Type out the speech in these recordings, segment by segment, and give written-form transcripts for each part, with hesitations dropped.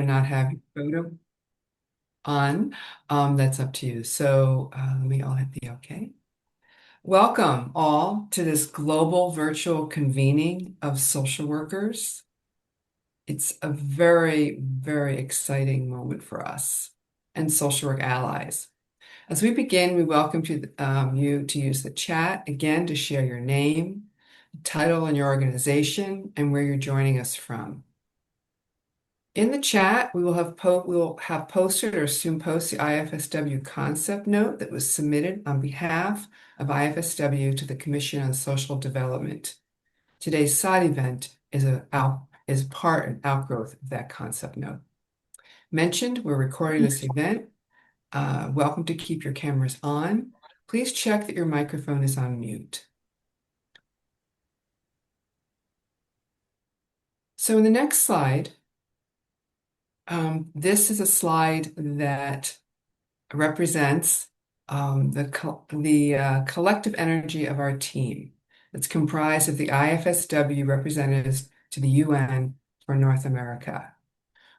to not have your photo on. That's up to you. So let me all hit the OK. Welcome all to this global virtual convening of social workers. It's a very, very exciting moment for us and social work allies. As we begin, we welcome you to use the chat again to share your name, title and your organization, and where you're joining us from. In the chat, we will have posted or soon post the IFSW concept note that was submitted on behalf of IFSW to the Commission on Social Development. Today's side event is part and outgrowth of that concept note. Mentioned, we're recording this event. Welcome to keep your cameras on. Please check that your microphone is on mute. So in the next slide, this is a slide that represents the collective energy of our team. It's comprised of the IFSW representatives to the UN for North America.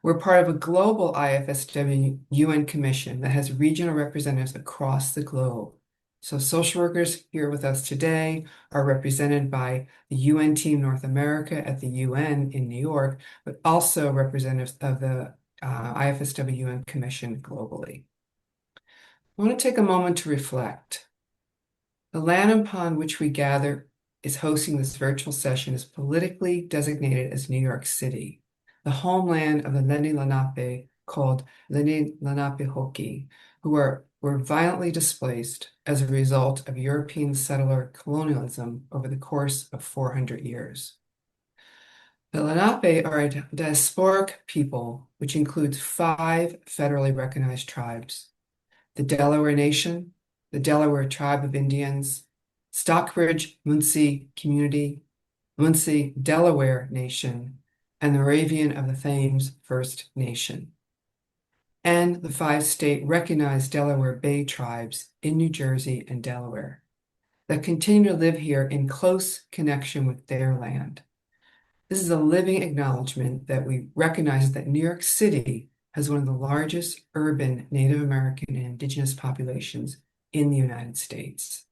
We're part of a global IFSW UN commission that has regional representatives across the globe. So social workers here with us today are represented by the UN Team North America at the UN in New York, but also representatives of the IFSW UN Commission globally. I want to take a moment to reflect. The land upon which we gather is hosting this virtual session is politically designated as New York City, the homeland of the Lenni Lenape, called Lenni Lenape Hoki, who were violently displaced as a result of European settler colonialism over the course of 400 years. The Lenape are a diasporic people, which includes 5 federally recognized tribes: the Delaware Nation, the Delaware Tribe of Indians, Stockbridge Munsee Community, Munsee Delaware Nation, and the Moravian of the Thames First Nation, and the 5 state recognized Delaware Bay tribes in New Jersey and Delaware that continue to live here in close connection with their land. This is a living acknowledgement that we recognize that New York City has one of the largest urban Native American and Indigenous populations in the United States.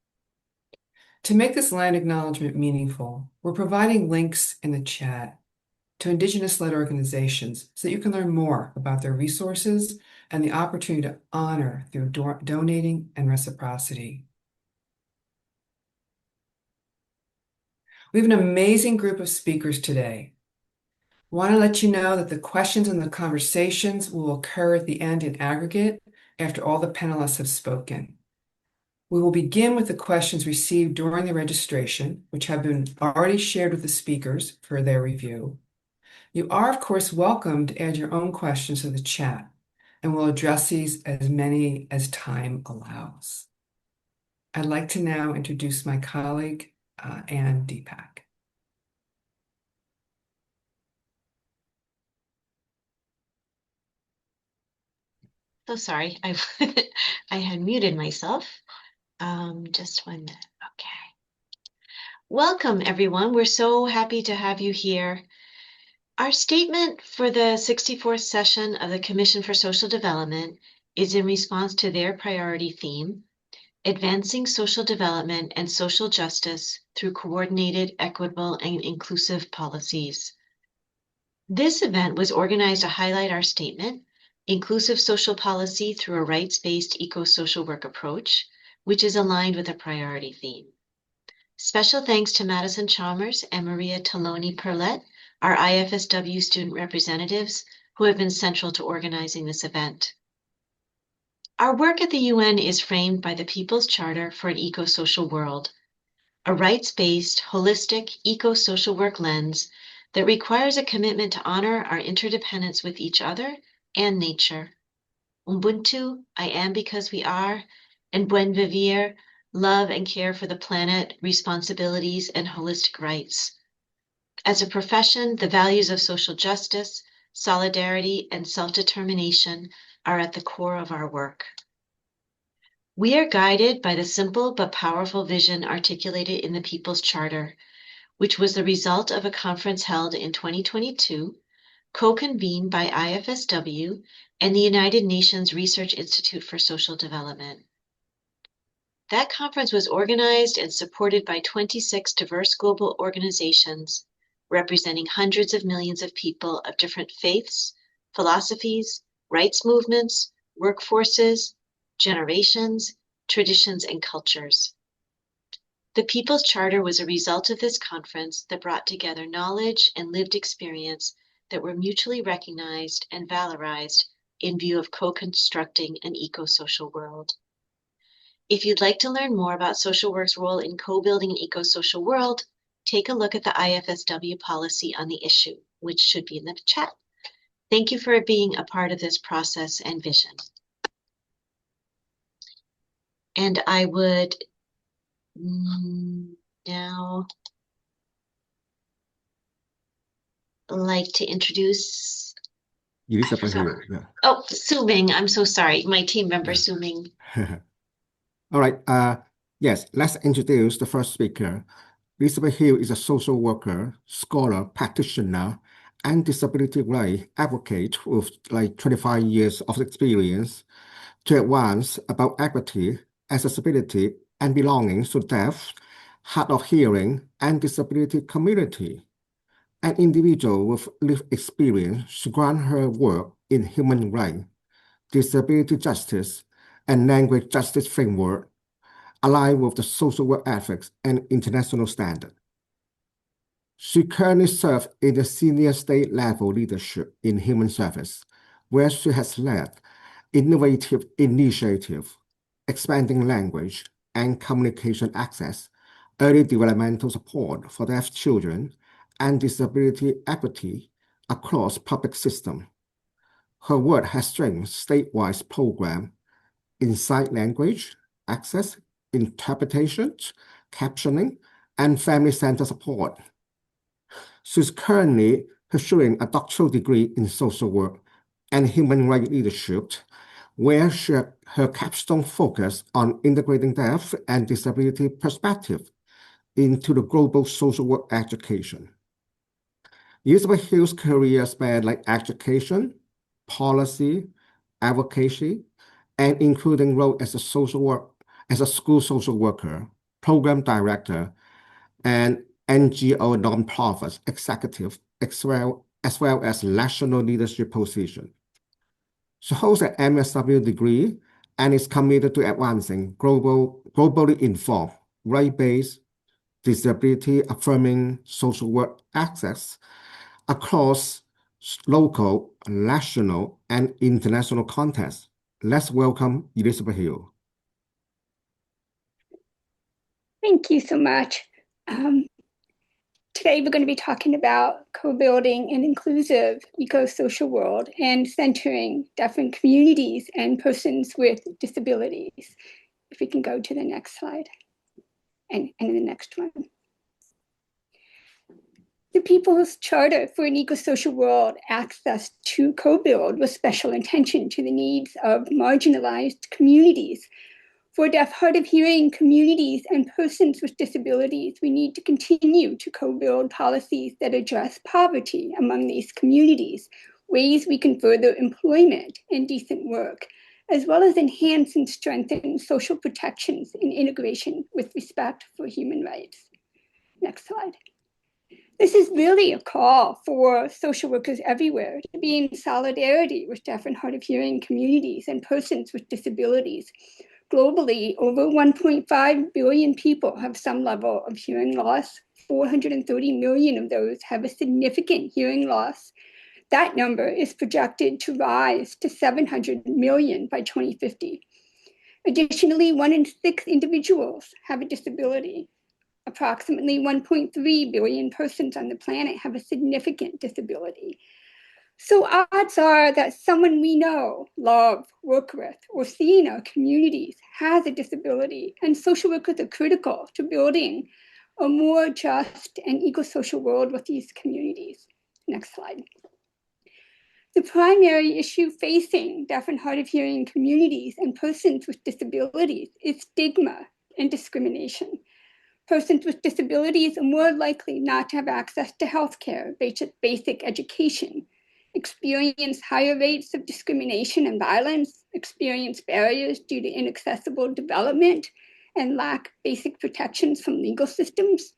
To make this land acknowledgement meaningful, we're providing links in the chat to Indigenous-led organizations so that you can learn more about their resources and the opportunity to honor through donating and reciprocity. We have an amazing group of speakers today. I want to let you know that the questions and the conversations will occur at the end in aggregate after all the panelists have spoken. We will begin with the questions received during the registration, which have been already shared with the speakers for their review. You are, of course, welcome to add your own questions to the chat, and we'll address these as many as time allows. I'd like to now introduce my colleague, Ann Deepak. So sorry, I had muted myself. Just 1 minute. Okay. Welcome, everyone. We're so happy to have you here. Our statement for the 64th session of the Commission for Social Development is in response to their priority theme, advancing social development and social justice through coordinated, equitable, and inclusive policies. This event was organized to highlight our statement, inclusive social policy through a rights-based eco-social work approach, which is aligned with a priority theme. Special thanks to Madison Chalmers and Maria Taloni Perlet, our IFSW student representatives, who have been central to organizing this event. Our work at the UN is framed by the People's Charter for an Eco-Social World, a rights-based, holistic, eco-social work lens that requires a commitment to honor our interdependence with each other and nature. Ubuntu, I am because we are, and Buen Vivir, love and care for the planet, responsibilities, and holistic rights. As a profession, the values of social justice, solidarity, and self-determination are at the core of our work. We are guided by the simple but powerful vision articulated in the People's Charter, which was the result of a conference held in 2022 co-convened by IFSW and the United Nations Research Institute for Social Development. That conference was organized and supported by 26 diverse global organizations representing hundreds of millions of people of different faiths, philosophies, rights movements, workforces, generations, traditions, and cultures. The People's Charter was a result of this conference that brought together knowledge and lived experience that were mutually recognized and valorized in view of co-constructing an eco-social world. If you'd like to learn more about social work's role in co-building an eco-social world, take a look at the IFSW policy on the issue, which should be in the chat. Thank you for being a part of this process and vision. And I would now like to introduce Elizabeth Hill. Yeah. Oh, Su Ming. I'm so sorry. My team member, Su Ming. All right. Yes, let's introduce the first speaker. Elizabeth Hill is a social worker, scholar, practitioner, and disability rights advocate with like 25 years of experience to advance about equity, accessibility, and belonging to deaf, hard of hearing, and disability community. An individual with lived experience to ground her work in human rights, disability justice, and language justice framework aligned with the social work ethics and international standard. She currently serves in the senior state-level leadership in human service, where she has led innovative initiatives, expanding language and communication access, early developmental support for deaf children, and disability equity across public systems. Her work has strengthened statewide programs in sign language, access, interpretation, captioning, and family-centered support. She's currently pursuing a doctoral degree in social work and human rights leadership, where her capstone focus on integrating deaf and disability perspective into the global social work education. Elizabeth Hill's career spanned like education, policy, advocacy, and including role as a school social worker, program director, and NGO nonprofit executive, as well as national leadership position. She holds an MSW degree and is committed to advancing globally informed, right-based, disability-affirming social work access across local, national, and international contexts. Let's welcome Elizabeth Hill. Thank you so much. Today we're going to be talking about co-building an inclusive eco-social world and centering different communities and persons with disabilities. If we can go to the next slide and the next one. The People's Charter for an Eco-Social World asks us to co-build with special attention to the needs of marginalized communities. For deaf, hard of hearing communities and persons with disabilities, we need to continue to co-build policies that address poverty among these communities, ways we can further employment and decent work, as well as enhance and strengthen social protections and integration with respect for human rights. Next slide. This is really a call for social workers everywhere to be in solidarity with deaf and hard of hearing communities and persons with disabilities. Globally, over 1.5 billion people have some level of hearing loss. 430 million of those have a significant hearing loss. That number is projected to rise to 700 million by 2050. Additionally, 1 in 6 individuals have a disability. Approximately 1.3 billion persons on the planet have a significant disability. So odds are that someone we know, love, work with, or see in our communities has a disability, and social workers are critical to building a more just and eco-social world with these communities. Next slide. The primary issue facing deaf and hard of hearing communities and persons with disabilities is stigma and discrimination. Persons with disabilities are more likely not to have access to healthcare, basic education, experience higher rates of discrimination and violence, experience barriers due to inaccessible development, and lack basic protections from legal systems.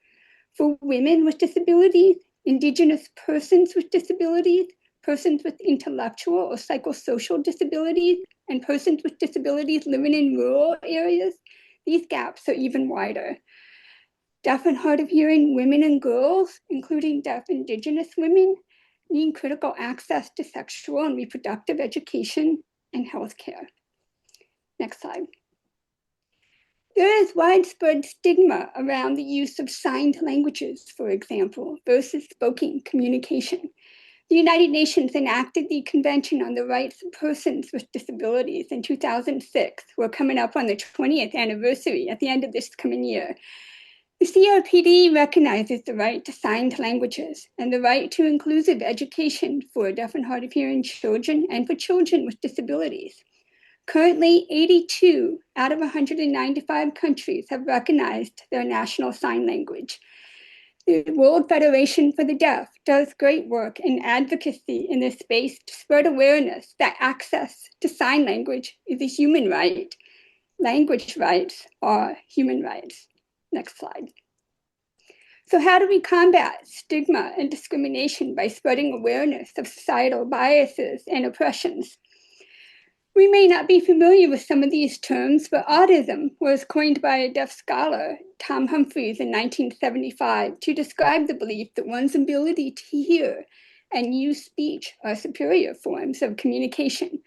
For women with disabilities, Indigenous persons with disabilities, persons with intellectual or psychosocial disabilities, and persons with disabilities living in rural areas, these gaps are even wider. Deaf and hard of hearing women and girls, including deaf Indigenous women, need critical access to sexual and reproductive education and healthcare. Next slide. There is widespread stigma around the use of signed languages, for example, versus spoken communication. The United Nations enacted the Convention on the Rights of Persons with Disabilities in 2006. We're coming up on the 20th anniversary at the end of this coming year. The CRPD recognizes the right to signed languages and the right to inclusive education for deaf and hard of hearing children and for children with disabilities. Currently, 82 out of 195 countries have recognized their national sign language. The World Federation for the Deaf does great work in advocacy in this space to spread awareness that access to sign language is a human right. Language rights are human rights. Next slide. So how do we combat stigma and discrimination by spreading awareness of societal biases and oppressions? We may not be familiar with some of these terms, but autism was coined by a deaf scholar, Tom Humphreys, in 1975 to describe the belief that one's ability to hear and use speech are superior forms of communication.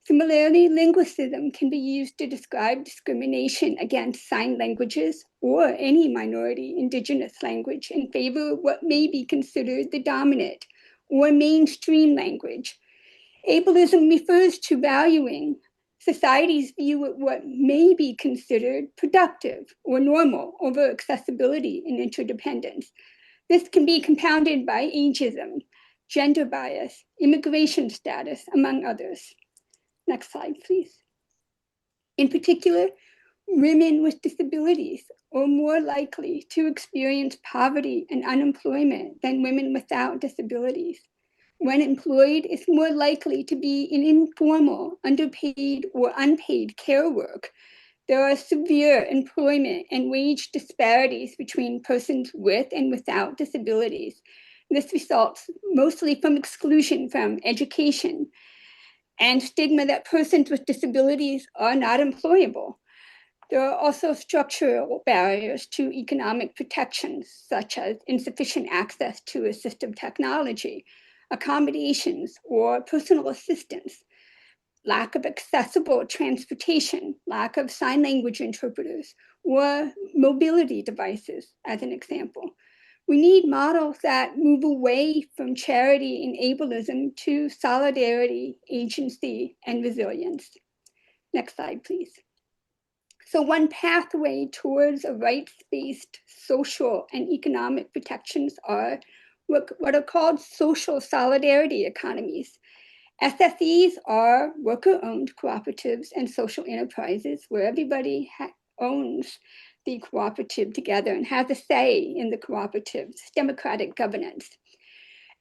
Similarly, linguicism can be used to describe discrimination against sign languages or any minority Indigenous language in favor of what may be considered the dominant or mainstream language. Ableism refers to valuing society's view of what may be considered productive or normal over accessibility and interdependence. This can be compounded by ageism, gender bias, immigration status, among others. Next slide, please. In particular, women with disabilities are more likely to experience poverty and unemployment than women without disabilities. When employed, it's more likely to be in informal, underpaid, or unpaid care work. There are severe employment and wage disparities between persons with and without disabilities. This results mostly from exclusion from education and stigma that persons with disabilities are not employable. There are also structural barriers to economic protections, such as insufficient access to assistive technology, accommodations, or personal assistance, lack of accessible transportation, lack of sign language interpreters, or mobility devices, as an example. We need models that move away from charity and ableism to solidarity, agency, and resilience. Next slide, please. So one pathway towards a rights-based social and economic protections are what are called social solidarity economies. SSEs are worker-owned cooperatives and social enterprises where everybody owns the cooperative together and has a say in the cooperative's democratic governance.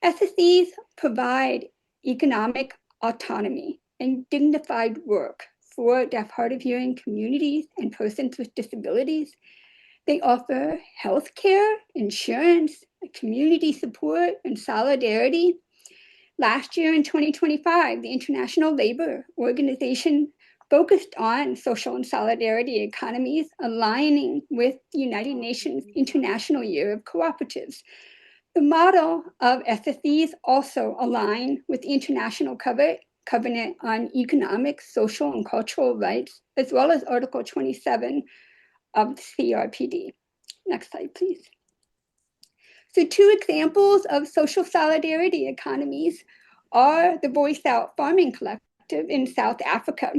SSEs provide economic autonomy and dignified work for deaf, hard of hearing communities and persons with disabilities. They offer healthcare, insurance, community support, and solidarity. Last year in 2025, the International Labor Organization focused on social and solidarity economies, aligning with the United Nations International Year of Cooperatives. The model of SSEs also align with the International Covenant on Economic, Social, and Cultural Rights, as well as Article 27 of the CRPD. Next slide, please. So two examples of social solidarity economies are the Voice Out Farming Collective in South Africa.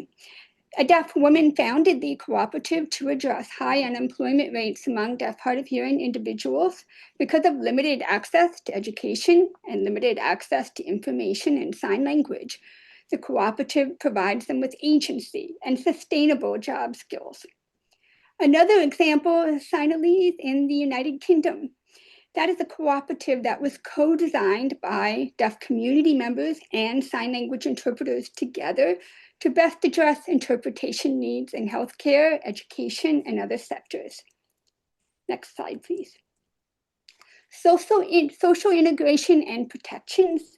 A deaf woman founded the cooperative to address high unemployment rates among deaf, hard of hearing individuals because of limited access to education and limited access to information in sign language. The cooperative provides them with agency and sustainable job skills. Another example is Sinhalese in the United Kingdom. That is a cooperative that was co-designed by deaf community members and sign language interpreters together to best address interpretation needs in healthcare, education, and other sectors. Next slide, please. Social integration and protections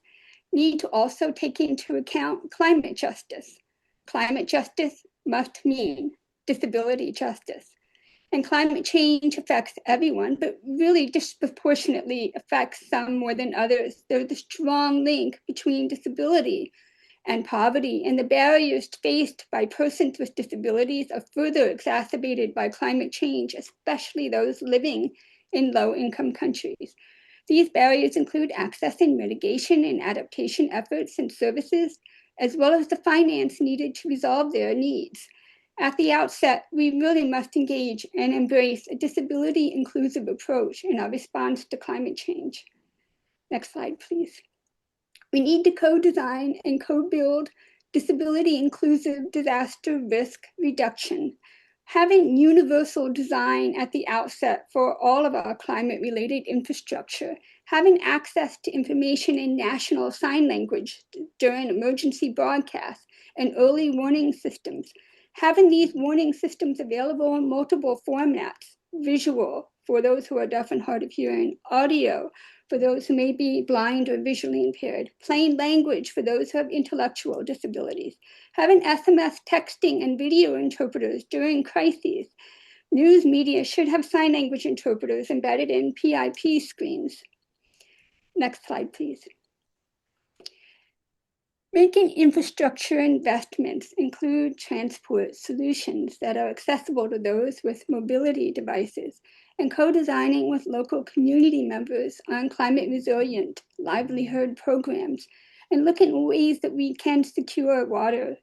need to also take into account climate justice. Climate justice must mean disability justice. And climate change affects everyone, but really disproportionately affects some more than others. There's a strong link between disability and poverty, and the barriers faced by persons with disabilities are further exacerbated by climate change, especially those living in low-income countries. These barriers include accessing mitigation and adaptation efforts and services, as well as the finance needed to resolve their needs. At the outset, we really must engage and embrace a disability-inclusive approach in our response to climate change. Next slide, please. We need to co-design and co-build disability-inclusive disaster risk reduction. Having universal design at the outset for all of our climate-related infrastructure, having access to information in national sign language during emergency broadcasts and early warning systems, having these warning systems available in multiple formats, visual for those who are deaf and hard of hearing, audio for those who may be blind or visually impaired, plain language for those who have intellectual disabilities, having SMS texting and video interpreters during crises. News media should have sign language interpreters embedded in PIP screens. Next slide, please. Making infrastructure investments include transport solutions that are accessible to those with mobility devices, and co-designing with local community members on climate resilient livelihood programs, and looking at ways that we can secure water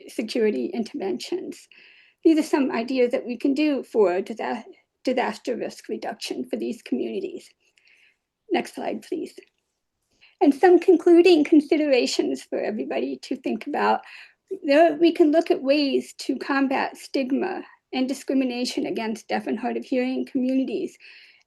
security interventions. These are some ideas that we can do for disaster risk reduction for these communities. Next slide, please. And some concluding considerations for everybody to think about. We can look at ways to combat stigma and discrimination against deaf and hard of hearing communities,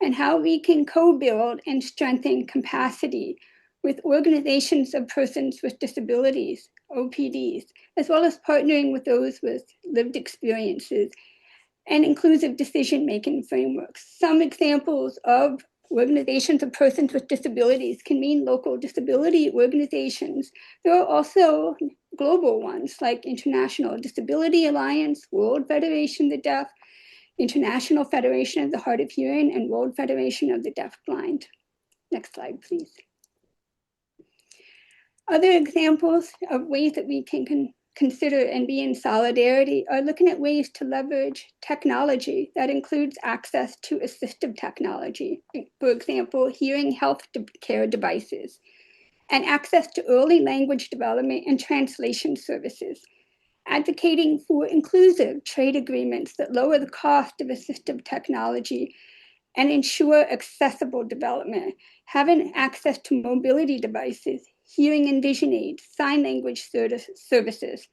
and how we can co-build and strengthen capacity with organizations of persons with disabilities, OPDs, as well as partnering with those with lived experiences and inclusive decision-making frameworks. Some examples of organizations of persons with disabilities can mean local disability organizations. There are also global ones like International Disability Alliance, World Federation of the Deaf, International Federation of the Hard of Hearing, and World Federation of the Deafblind. Next slide, please. Other examples of ways that we can consider and be in solidarity are looking at ways to leverage technology that includes access to assistive technology, for example, hearing health care devices, and access to early language development and translation services, advocating for inclusive trade agreements that lower the cost of assistive technology and ensure accessible development, having access to mobility devices, hearing and vision aids, sign language services,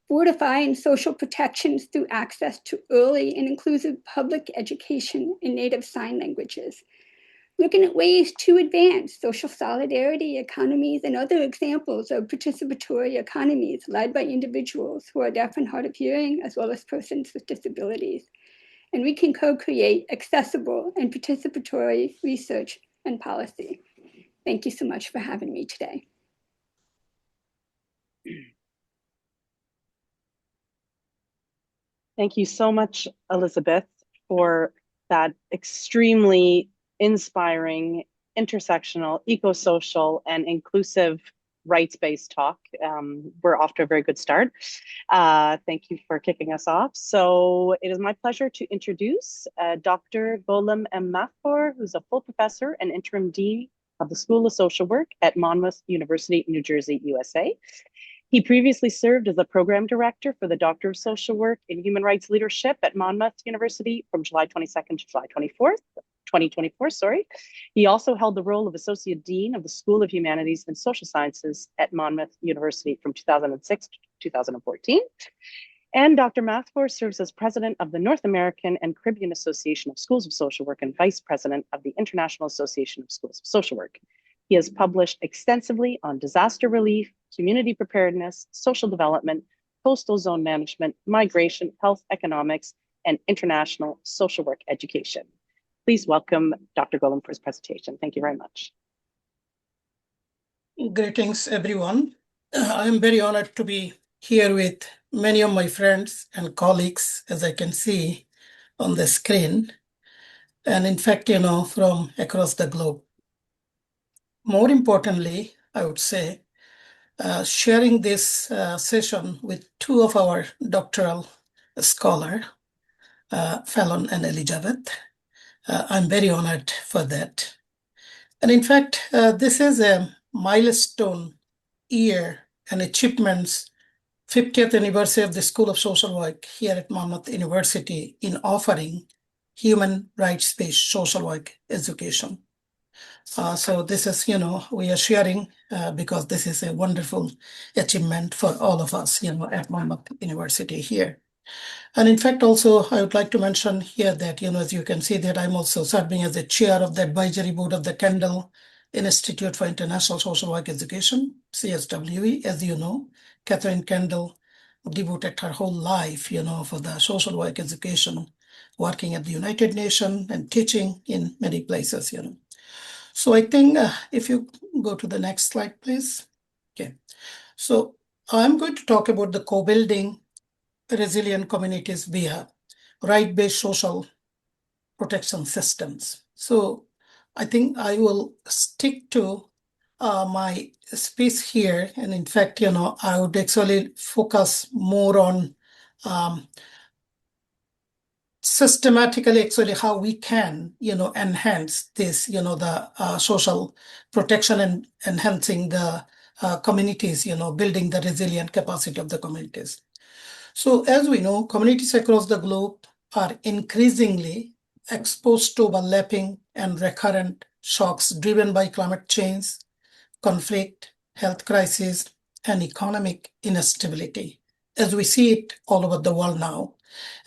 fortifying social protections through access to early and inclusive public education in native sign languages, looking at ways to advance social solidarity economies and other examples of participatory economies led by individuals who are deaf and hard of hearing, as well as persons with disabilities. And we can co-create accessible and participatory research and policy. Thank you so much for having me today. Thank you so much, Elizabeth, for that extremely inspiring, intersectional, eco-social, and inclusive rights-based talk. We're off to a very good start. Thank you for kicking us off. So it is my pleasure to introduce Dr. Golem M. Mathpour, who's a full professor and interim dean of the School of Social Work at Monmouth University, New Jersey, USA. He previously served as the program director for the Doctor of Social Work in Human Rights Leadership at Monmouth University from July 22nd to July 2024. He also held the role of Associate Dean of the School of Humanities and Social Sciences at Monmouth University from 2006 to 2014. And Dr. Mathfor serves as president of the North American and Caribbean Association of Schools of Social Work and vice president of the International Association of Schools of Social Work. He has published extensively on disaster relief, community preparedness, social development, coastal zone management, migration, health economics, and international social work education. Please welcome Dr. Golem for his presentation. Thank you very much. Greetings, everyone. I am very honored to be here with many of my friends and colleagues, as I can see on the screen, and in fact, from across the globe. More importantly, I would say, sharing this session with two of our doctoral scholars, Fallon and Elizabeth. I'm very honored for that. And in fact, this is a milestone year and achievements 50th anniversary of the School of Social Work here at Monmouth University in offering human rights-based social work education. So this is, we are sharing because this is a wonderful achievement for all of us, at Monmouth University here. And in fact, also, I would like to mention here that, as you can see that I'm also serving as the chair of the advisory board of the Kendall Institute for International Social Work Education, CSW. As you know, Catherine Kendall devoted her whole life, for the social work education, working at the United Nations and teaching in many places, So I think if you go to the next slide, please. Okay. So I'm going to talk about the co-building resilient communities via right-based social protection systems. So I think I will stick to my speech here. And in fact, I would actually focus more on systematically actually how we can, enhance this, the social protection and enhancing the communities, building the resilient capacity of the communities. So as we know, communities across the globe are increasingly exposed to overlapping and recurrent shocks driven by climate change, conflict, health crisis, and economic instability, as we see it all over the world now.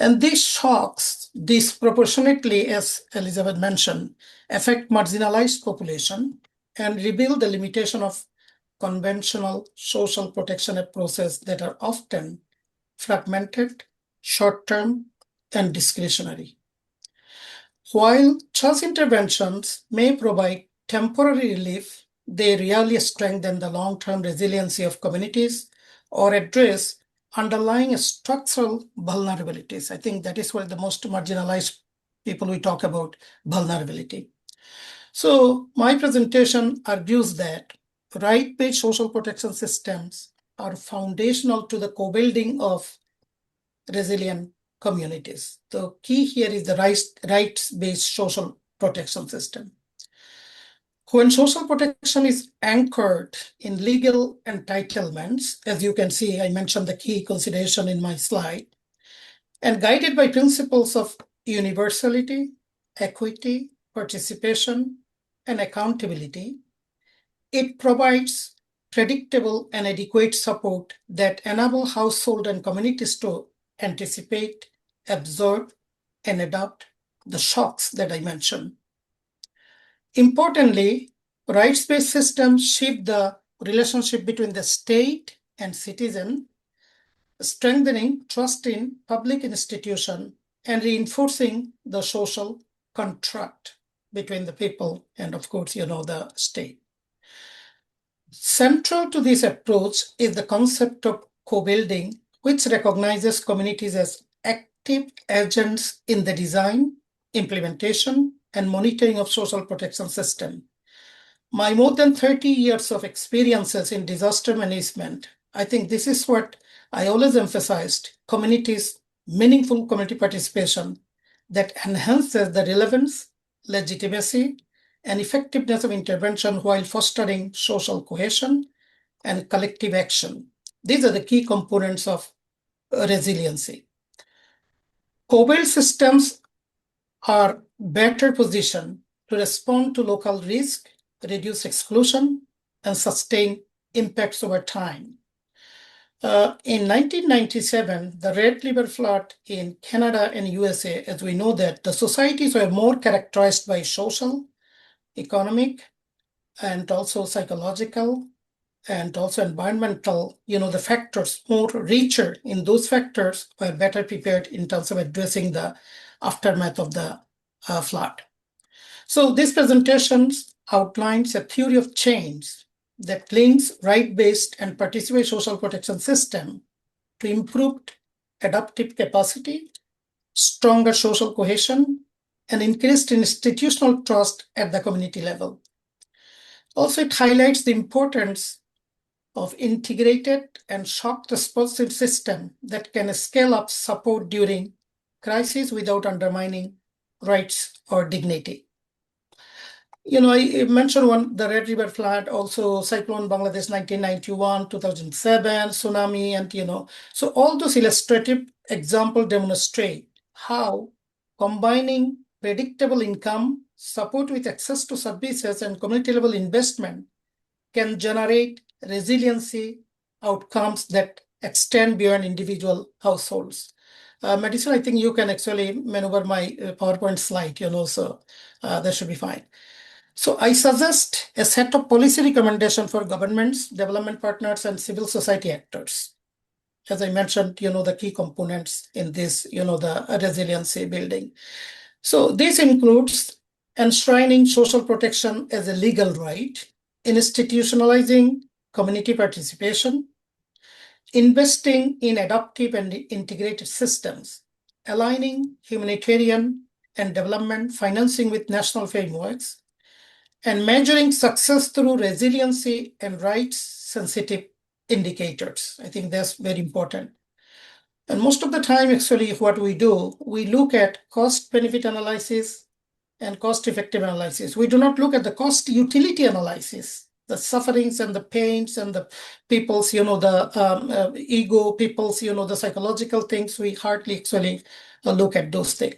And these shocks disproportionately, as Elizabeth mentioned, affect marginalized population and reveal the limitation of conventional social protection approaches that are often fragmented, short-term, and discretionary. While such interventions may provide temporary relief, they rarely strengthen the long-term resiliency of communities or address underlying structural vulnerabilities. I think that is where the most marginalized people we talk about vulnerability. So my presentation argues that right-based social protection systems are foundational to the co-building of resilient communities. The key here is the rights-based social protection system. When social protection is anchored in legal entitlements, as you can see, I mentioned the key consideration in my slide, and guided by principles of universality, equity, participation, and accountability, it provides predictable and adequate support that enable households and communities to anticipate, absorb, and adapt the shocks that I mentioned. Importantly, rights-based systems shape the relationship between the state and citizen, strengthening trust in public institutions and reinforcing the social contract between the people and, of course, the state. Central to this approach is the concept of co-building, which recognizes communities as active agents in the design, implementation, and monitoring of social protection system. My more than 30 years of experiences in disaster management, I think this is what I always emphasized: communities, meaningful community participation that enhances the relevance, legitimacy, and effectiveness of intervention while fostering social cohesion and collective action. These are the key components of resiliency. Co-build systems are better positioned to respond to local risk, reduce exclusion, and sustain impacts over time. In 1997, the Red River flood in Canada and USA, as we know that the societies were more characterized by social, economic, and also psychological, and also environmental, the factors more richer in those factors were better prepared in terms of addressing the aftermath of the flood. So this presentation outlines a theory of change that links right-based and participatory social protection system to improved adaptive capacity, stronger social cohesion, and increased institutional trust at the community level. Also, it highlights the importance of integrated and shock responsive system that can scale up support during crisis without undermining rights or dignity. I mentioned the Red River flood, also Cyclone Bangladesh 1991, 2007, tsunami, and so all those illustrative examples demonstrate how combining predictable income, support with access to services, and community level investment can generate resiliency outcomes that extend beyond individual households. Madison, I think you can actually maneuver my PowerPoint slide, so that should be fine. So I suggest a set of policy recommendations for governments, development partners, and civil society actors. As I mentioned, the key components in this, the resiliency building. So this includes enshrining social protection as a legal right, institutionalizing community participation, investing in adaptive and integrated systems, aligning humanitarian and development financing with national frameworks, and measuring success through resiliency and rights-sensitive indicators. I think that's very important. And most of the time, actually, what we do, we look at cost-benefit analysis and cost-effective analysis. We do not look at the cost-utility analysis, the sufferings and the pains and the people's, the ego, people's, the psychological things. We hardly actually look at those things.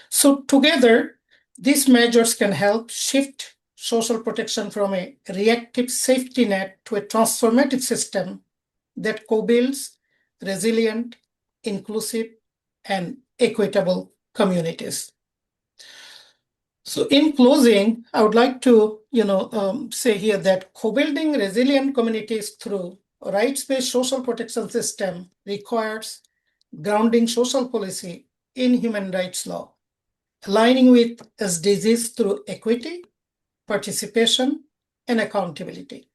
So together, these measures can help shift social protection from a reactive safety net to a transformative system that co-builds resilient, inclusive, and equitable communities. So in closing, I would like to say here that co-building resilient communities through a rights-based social protection system requires grounding social policy in human rights law, aligning with SDGs through equity, participation, and accountability.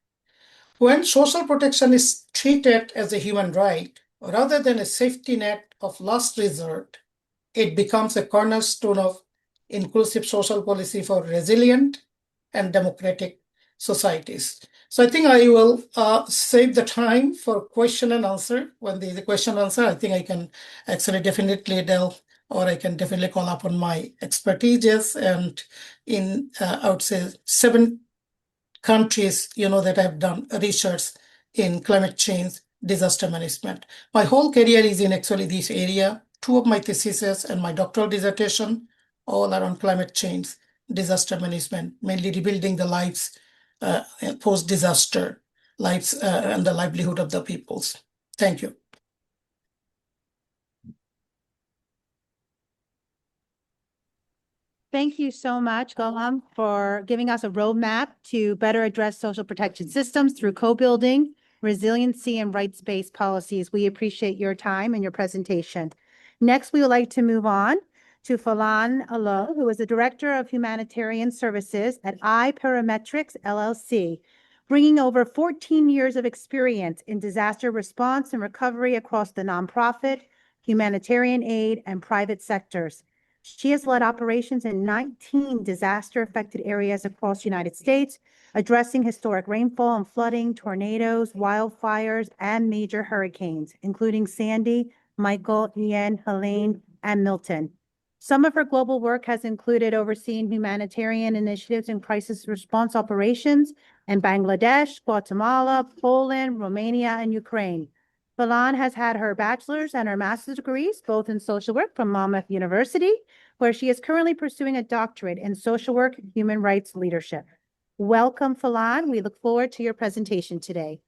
When social protection is treated as a human right rather than a safety net of last resort, it becomes a cornerstone of inclusive social policy for resilient and democratic societies. So I think I will save the time for question and answer. When the question and answer, I think I can actually definitely delve, or I can definitely call upon my expertise. And in, I would say, 7 countries, that have done research in climate change, disaster management. My whole career is in actually this area. 2 of my theses and my doctoral dissertation all are on climate change, disaster management, mainly rebuilding the lives post-disaster, lives and the livelihood of the peoples. Thank you. Thank you so much, Goham, for giving us a roadmap to better address social protection systems through co-building, resiliency, and rights-based policies. We appreciate your time and your presentation. Next, we would like to move on to Falan Alo, who is the Director of Humanitarian Services at iParametrics LLC, bringing over 14 years of experience in disaster response and recovery across the nonprofit, humanitarian aid, and private sectors. She has led operations in 19 disaster-affected areas across the United States, addressing historic rainfall and flooding, tornadoes, wildfires, and major hurricanes, including Sandy, Michael, Ian, Helene, and Milton. Some of her global work has included overseeing humanitarian initiatives and crisis response operations in Bangladesh, Guatemala, Poland, Romania, and Ukraine. Falan has had her bachelor's and her master's degrees, both in social work from Monmouth University, where she is currently pursuing a doctorate in social work and human rights leadership. Welcome, Falan. We look forward to your presentation today.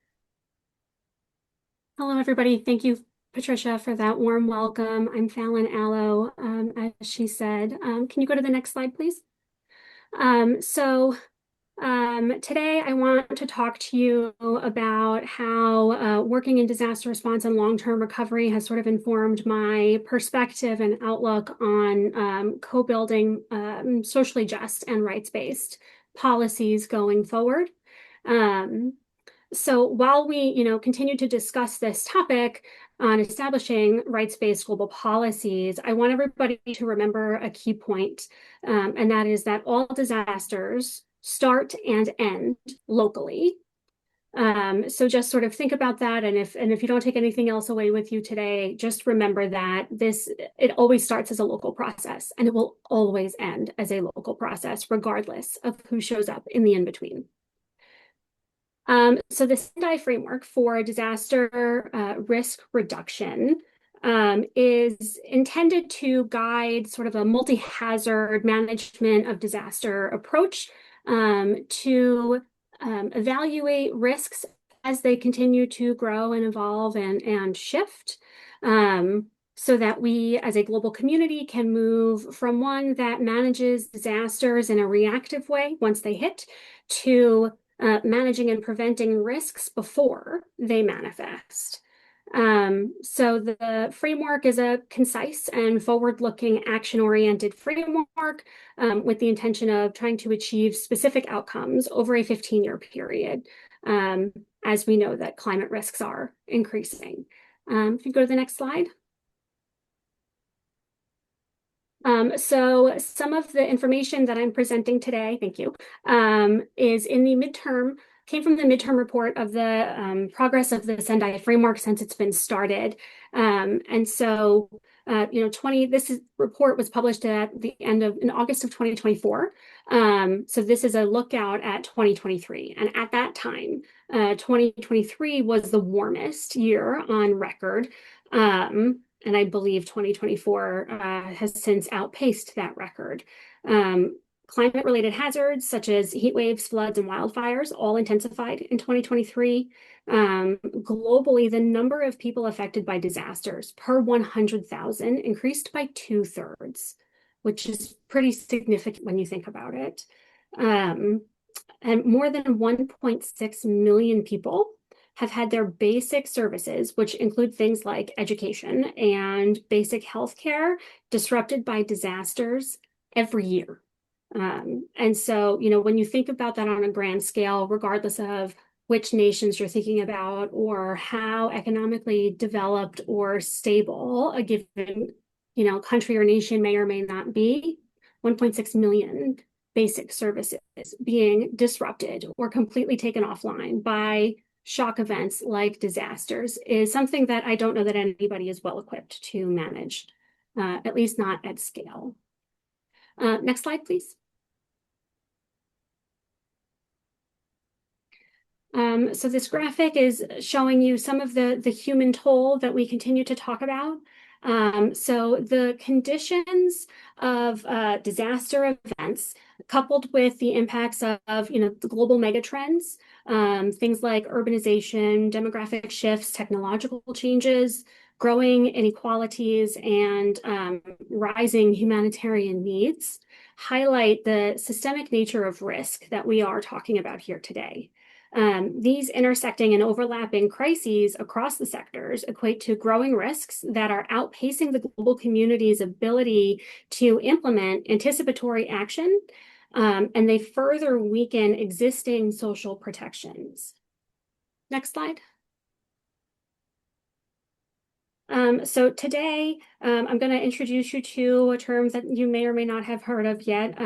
Hello, everybody. Thank you, Patricia, for that warm welcome. I'm Fallon Allo, as she said. Can you go to the next slide, please? Today I want to talk to you about how working in disaster response and long-term recovery has sort of informed my perspective and outlook on co-building socially just and rights-based policies going forward. So while we, continue to discuss this topic on establishing rights-based global policies, I want everybody to remember a key point, and that is that all disasters start and end locally. So just sort of think about that, and if you don't take anything else away with you today, just remember that it always starts as a local process, and it will always end as a local process, regardless of who shows up in the in-between. So the Sendai framework for disaster risk reduction is intended to guide sort of a multi-hazard management of disaster approach to evaluate risks as they continue to grow and evolve and shift. So that we as a global community can move from one that manages disasters in a reactive way once they hit to managing and preventing risks before they manifest. So the framework is a concise and forward-looking action-oriented framework with the intention of trying to achieve specific outcomes over a 15-year period, as we know that climate risks are increasing. If you go to the next slide. So some of the information that I'm presenting today, thank you, is came from the midterm report of the progress of the Sendai framework since it's been started. This report was published in August of 2024. So this is a lookout at 2023. And at that time, 2023 was the warmest year on record. And I believe 2024 has since outpaced that record. Climate-related hazards such as heat waves, floods, and wildfires all intensified in 2023. Globally, the number of people affected by disasters per 100,000 increased by 2/3, which is pretty significant when you think about it. And more than 1.6 million people have had their basic services, which include things like education and basic healthcare, disrupted by disasters every year. And so, when you think about that on a grand scale, regardless of which nations you're thinking about or how economically developed or stable a given, country or nation may or may not be, 1.6 million basic services being disrupted or completely taken offline by shock events like disasters is something that I don't know that anybody is well equipped to manage, at least not at scale. Next slide, please. So this graphic is showing you some of the human toll that we continue to talk about. So the conditions of disaster events, coupled with the impacts of the global megatrends, things like urbanization, demographic shifts, technological changes, growing inequalities, and rising humanitarian needs, highlight the systemic nature of risk that we are talking about here today. These intersecting and overlapping crises across the sectors equate to growing risks that are outpacing the global community's ability to implement anticipatory action, and they further weaken existing social protections. Next slide. So today, I'm going to introduce you to a term that you may or may not have heard of yet.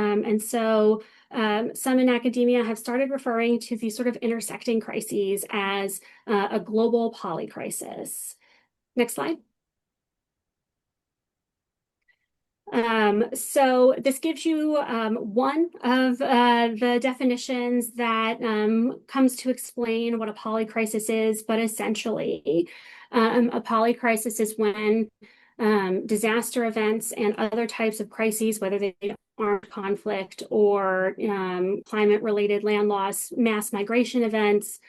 Some in academia have started referring to these sort of intersecting crises as a global polycrisis. Next slide. So this gives you one of the definitions that comes to explain what a polycrisis is, but essentially a polycrisis is when disaster events and other types of crises, whether they be armed conflict or climate-related land loss, mass migration events,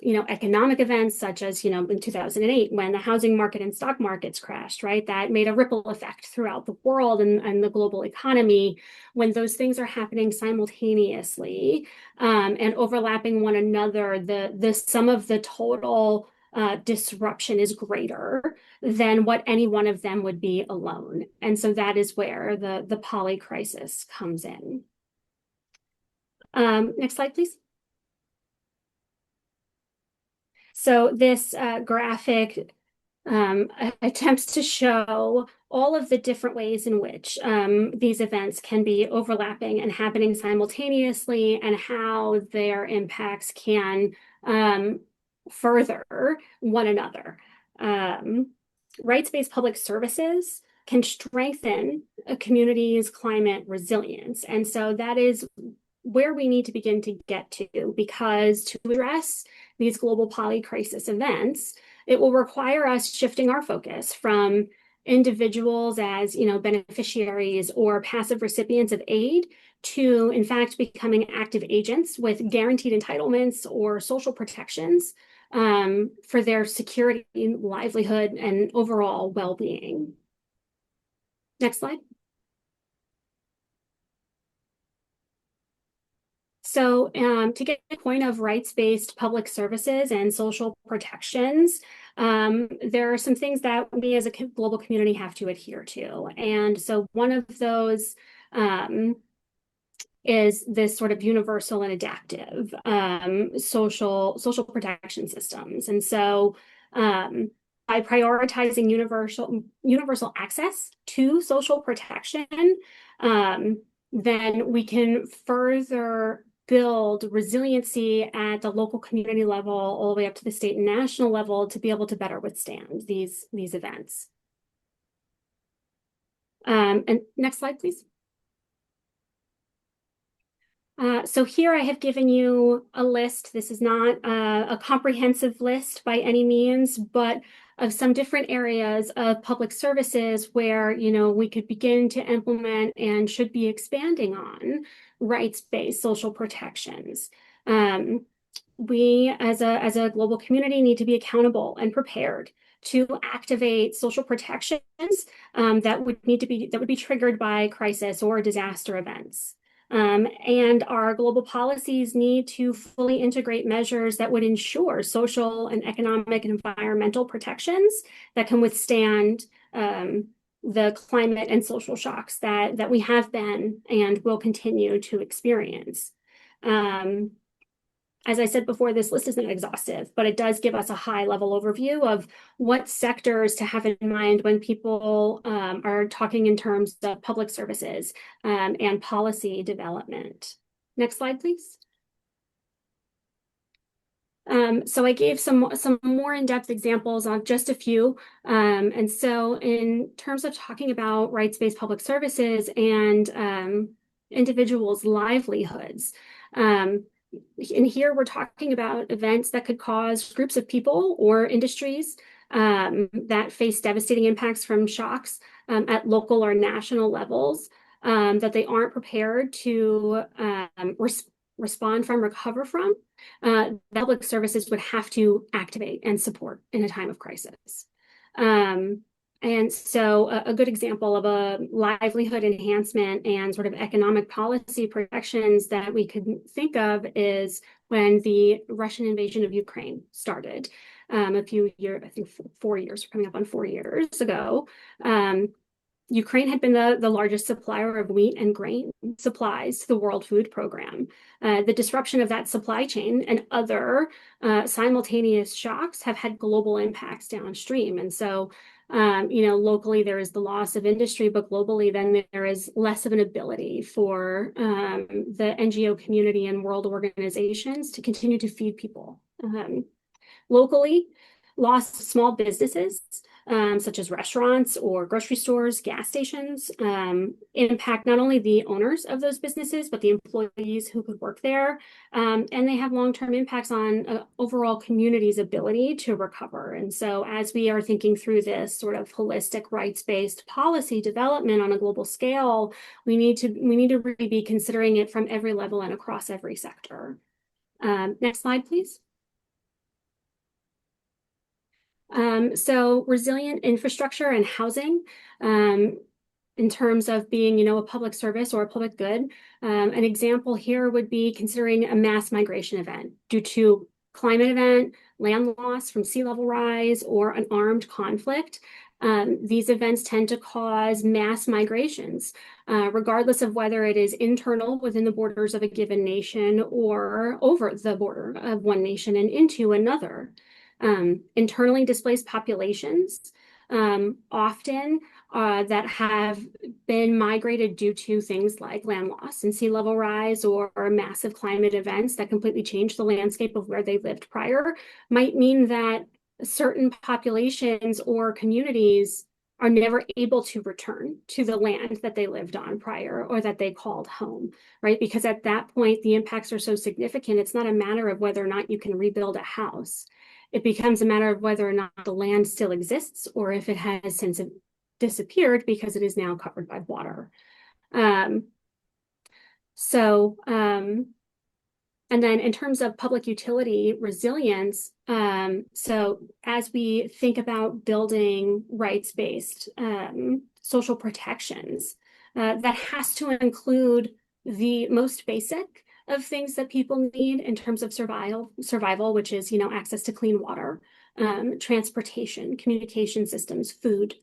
economic events such as, in 2008, when the housing market and stock markets crashed, right? That made a ripple effect throughout the world and the global economy. When those things are happening simultaneously and overlapping one another, the sum of the total disruption is greater than what any one of them would be alone. And so that is where the poly crisis comes in. Next slide, please. So this graphic attempts to show all of the different ways in which these events can be overlapping and happening simultaneously, and how their impacts can further one another. Rights-based public services can strengthen a community's climate resilience. And so that is where we need to begin to get to, because to address these global polycrisis events, it will require us shifting our focus from individuals as beneficiaries or passive recipients of aid to, in fact, becoming active agents with guaranteed entitlements or social protections for their security, livelihood, and overall well-being. Next slide. So to get the point of rights-based public services and social protections, there are some things that we as a global community have to adhere to. And so one of those is this sort of universal and adaptive social protection systems. And so by prioritizing universal access to social protection, then we can further build resiliency at the local community level all the way up to the state and national level to be able to better withstand these events. And next slide, please. So here I have given you a list. This is not a comprehensive list by any means, but of some different areas of public services where, we could begin to implement and should be expanding on rights-based social protections. We as a global community need to be accountable and prepared to activate social protections that would be triggered by crisis or disaster events. And our global policies need to fully integrate measures that would ensure social and economic and environmental protections that can withstand the climate and social shocks that we have been and will continue to experience. As I said before, this list isn't exhaustive, but it does give us a high-level overview of what sectors to have in mind when people are talking in terms of public services and policy development. Next slide, please. So I gave some more in-depth examples on just a few. And so in terms of talking about rights-based public services and individuals' livelihoods, and here we're talking about events that could cause groups of people or industries that face devastating impacts from shocks at local or national levels that they aren't prepared to respond from, recover from. Public services would have to activate and support in a time of crisis. And so a good example of a livelihood enhancement and sort of economic policy protections that we could think of is when the Russian invasion of Ukraine started a few years, I think 4 years, coming up on 4 years ago. Ukraine had been the largest supplier of wheat and grain supplies to the World Food Program. The disruption of that supply chain and other simultaneous shocks have had global impacts downstream. And so locally there is the loss of industry, but globally then there is less of an ability for the NGO community and world organizations to continue to feed people. Locally, loss of small businesses, such as restaurants or grocery stores, gas stations, impact not only the owners of those businesses, but the employees who could work there. And they have long-term impacts on overall community's ability to recover. And so as we are thinking through this sort of holistic rights-based policy development on a global scale, we need to really be considering it from every level and across every sector. Next slide, please. So resilient infrastructure and housing, in terms of being, a public service or a public good. An example here would be considering a mass migration event due to climate event, land loss from sea level rise, or an armed conflict. These events tend to cause mass migrations, regardless of whether it is internal within the borders of a given nation or over the border of one nation and into another. Internally displaced populations, often that have been migrated due to things like land loss and sea level rise or massive climate events that completely change the landscape of where they lived prior, might mean that certain populations or communities are never able to return to the land that they lived on prior or that they called home, right? Because at that point, the impacts are so significant, it's not a matter of whether or not you can rebuild a house. It becomes a matter of whether or not the land still exists or if it has since disappeared because it is now covered by water. And then in terms of public utility resilience, so as we think about building rights-based social protections, that has to include the most basic of things that people need in terms of survival, which is, access to clean water, transportation, communication systems, food.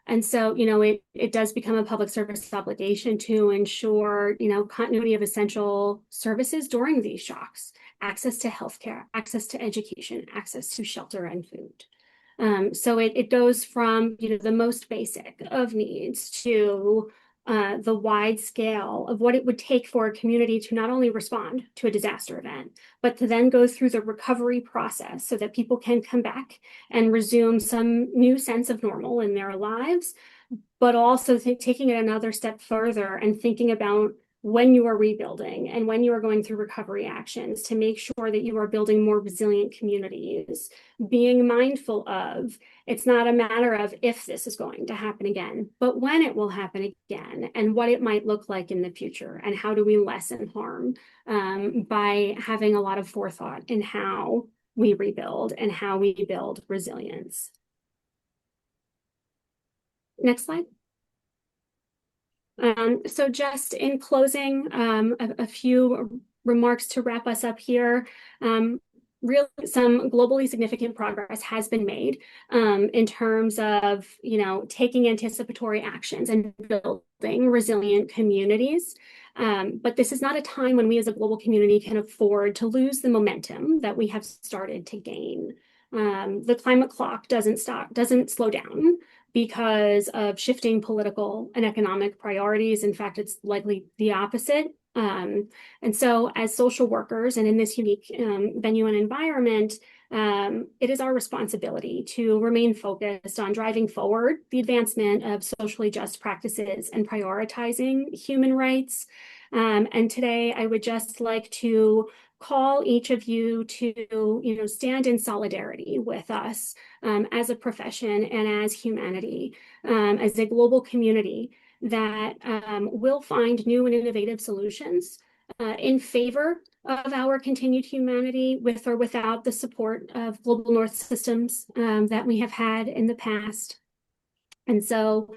And so, it does become a public service obligation to ensure, continuity of essential services during these shocks, access to healthcare, access to education, access to shelter and food. So it goes from, the most basic of needs to the wide scale of what it would take for a community to not only respond to a disaster event, but to then go through the recovery process so that people can come back and resume some new sense of normal in their lives, but also taking it another step further and thinking about when you are rebuilding and when you are going through recovery actions to make sure that you are building more resilient communities, being mindful of it's not a matter of if this is going to happen again, but when it will happen again and what it might look like in the future and how do we lessen harm by having a lot of forethought in how we rebuild and how we build resilience. Next slide. So just in closing, a few remarks to wrap us up here. Really, some globally significant progress has been made in terms of, taking anticipatory actions and building resilient communities. But this is not a time when we as a global community can afford to lose the momentum that we have started to gain. The climate clock doesn't slow down because of shifting political and economic priorities. In fact, it's likely the opposite. And so as social workers and in this unique venue and environment, it is our responsibility to remain focused on driving forward the advancement of socially just practices and prioritizing human rights. And today I would just like to call each of you to, stand in solidarity with us as a profession and as humanity, as a global community that will find new and innovative solutions in favor of our continued humanity with or without the support of global north systems that we have had in the past. And so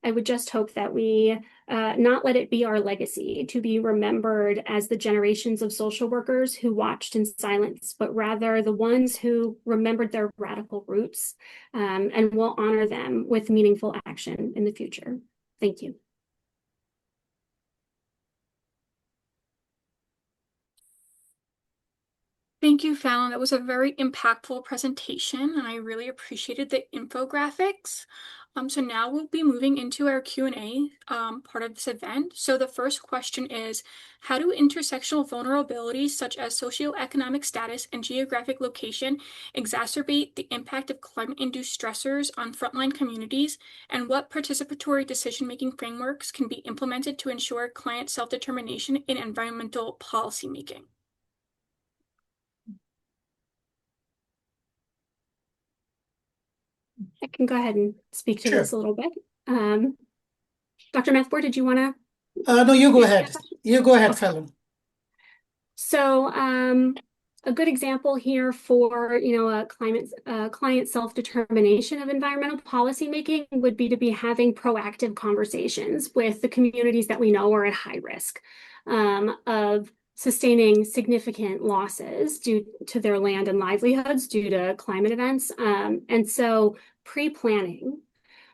I would just hope that we not let it be our legacy to be remembered as the generations of social workers who watched in silence, but rather the ones who remembered their radical roots and will honor them with meaningful action in the future. Thank you. Thank you, Fallon. That was a very impactful presentation, and I really appreciated the infographics. So now we'll be moving into our Q&A part of this event. So the first question is, how do intersectional vulnerabilities such as socioeconomic status and geographic location exacerbate the impact of climate-induced stressors on frontline communities, and what participatory decision-making frameworks can be implemented to ensure client self-determination in environmental policymaking? I can go ahead and speak to Sure. this a little bit. Dr. Mathbour, did you want to? No, you go ahead. You go ahead, Fallon. So A good example here for, a client self-determination of environmental policymaking would be to be having proactive conversations with the communities that we know are at high risk of sustaining significant losses due to their land and livelihoods due to climate events. And so pre-planning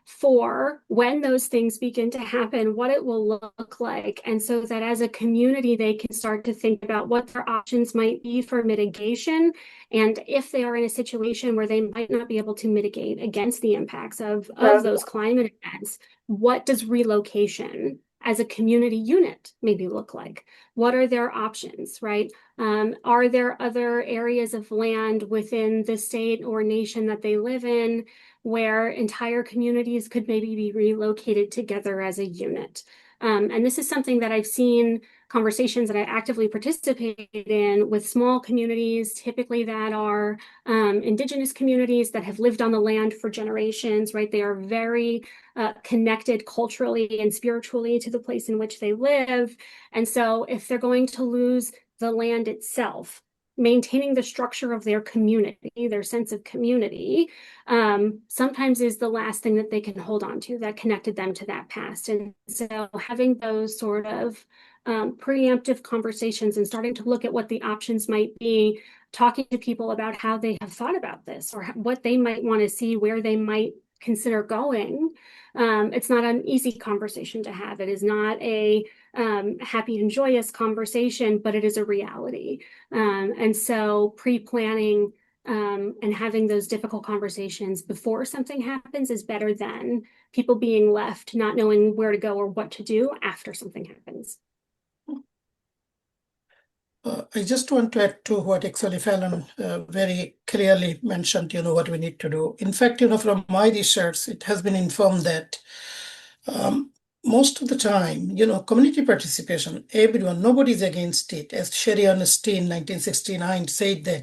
for when those things begin to happen, what it will look like. And so that as a community, they can start to think about what their options might be for mitigation. And if they are in a situation where they might not be able to mitigate against the impacts of those climate events, what does relocation as a community unit maybe look like? What are their options, right? Are there other areas of land within the state or nation that they live in where entire communities could maybe be relocated together as a unit? And this is something that I've seen conversations that I actively participate in with small communities, typically that are indigenous communities that have lived on the land for generations, right? They are very connected culturally and spiritually to the place in which they live. And so if they're going to lose the land itself, maintaining the structure of their community, their sense of community, sometimes is the last thing that they can hold on to that connected them to that past. And so having those sort of preemptive conversations and starting to look at what the options might be, talking to people about how they have thought about this or what they might want to see, where they might consider going. It's not an easy conversation to have. It is not a happy and joyous conversation, but it is a reality. And so pre-planning and having those difficult conversations before something happens is better than people being left not knowing where to go or what to do after something happens. I just want to add to what actually Fallon very clearly mentioned, what we need to do. In fact, from my research, it has been informed that most of the time, community participation, everyone, nobody's against it. As Sherry Ernestine, 1969, said that,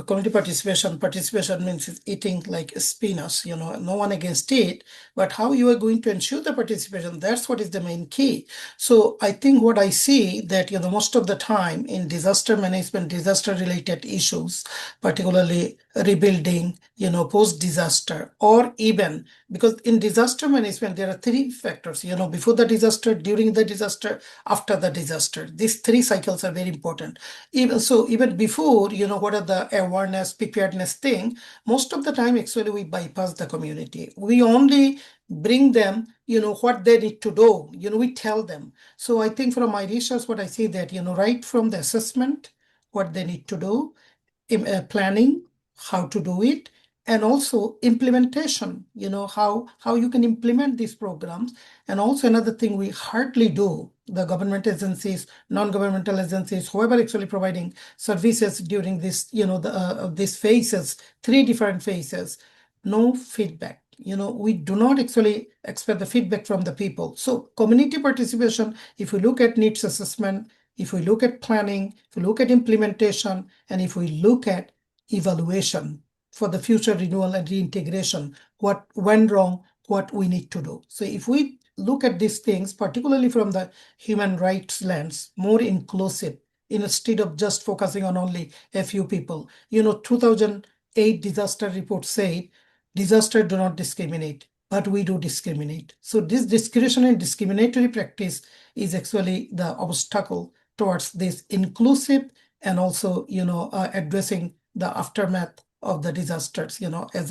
community participation means eating like spinach, no one against it, but how you are going to ensure the participation, that's what is the main key. So I think what I see that, most of the time in disaster management, disaster related issues, particularly rebuilding, post-disaster, or even because in disaster management, there are three factors, before the disaster, during the disaster, after the disaster. These three cycles are very important. Even before, what are the awareness, preparedness thing, most of the time, actually, we bypass the community. We only bring them, what they need to do, we tell them. So I think from my research, what I see that, right from the assessment, what they need to do, planning, how to do it, and also implementation, how you can implement these programs. And also another thing we hardly do, the government agencies, non-governmental agencies, whoever actually providing services during this, these phases, three different phases, no feedback. We do not actually expect the feedback from the people. So community participation, if we look at needs assessment, if we look at planning, if we look at implementation, and if we look at evaluation for the future renewal and reintegration, what went wrong, what we need to do. So if we look at these things, particularly from the human rights lens, more inclusive, instead of just focusing on only a few people. 2008 disaster report said, disaster do not discriminate, but we do discriminate. So this discrimination and discriminatory practice is actually the obstacle towards this inclusive and also, addressing the aftermath of the disasters, as